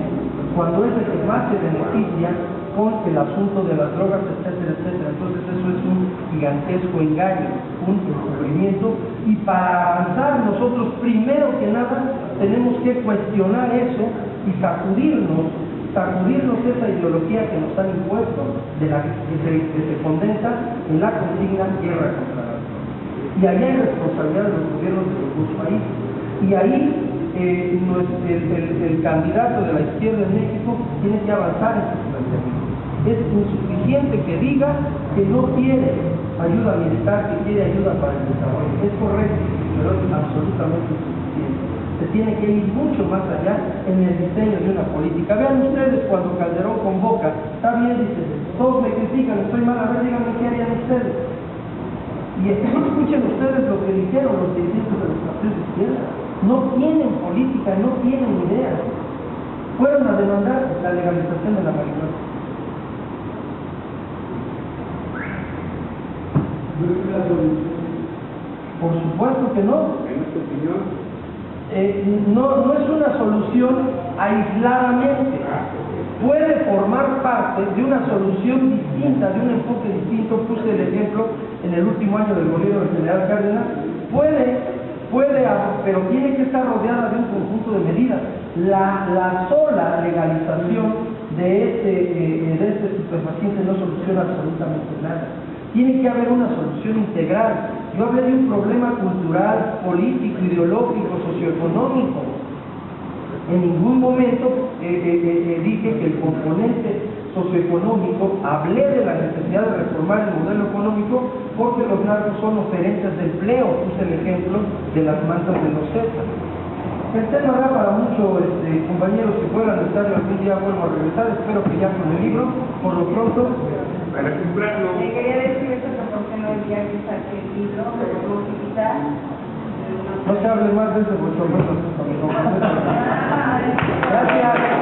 cuando es el que más se beneficia con el asunto de las drogas, etcétera, etcétera. Entonces eso es un gigantesco engaño, un encubrimiento, y para avanzar nosotros primero que nada tenemos que cuestionar eso y sacudirnos esa ideología que nos han impuesto, que se condensa en la consigna guerra contra las drogas. Y ahí hay responsabilidad de los gobiernos de los dos países. Y ahí el candidato de la izquierda en México tiene que avanzar en sus planteamientos. Es insuficiente que diga que no quiere ayuda militar, que quiere ayuda para el desarrollo. Es correcto, pero es absolutamente insuficiente. Se tiene que ir mucho más allá en el diseño de una política. Vean ustedes cuando Calderón convoca, está bien, dice, todos me critican, estoy mal, a ver, díganme qué harían ustedes. Y escuchen ustedes lo que dijeron los dirigentes de los partidos de izquierda. No tienen política, no tienen ideas. Fueron a demandar la legalización de la marihuana. Por supuesto que no. En nuestra opinión. No es una solución aisladamente. Puede formar parte de una solución distinta, de un enfoque distinto. Puse el ejemplo en el último año del gobierno del general Cárdenas. Pero tiene que estar rodeada de un conjunto de medidas. La sola legalización de este estupefaciente no soluciona absolutamente nada. Tiene que haber una solución integral. Yo hablé de un problema cultural, político, ideológico, socioeconómico. En ningún momento dije que el componente socioeconómico, hablé de la necesidad de reformar el modelo económico porque los narcos son oferentes de empleo. Puse el ejemplo de las mantas de los Zetas. El tema da para mucho, compañeros que fuera necesario, algún día vuelvo a regresar, espero que ya con el libro, por lo pronto. Para comprarlo. Le quería decir eso, que por qué no el día que saque el libro, lo podemos quitar. No se hable más de ese bochornoso. Gracias.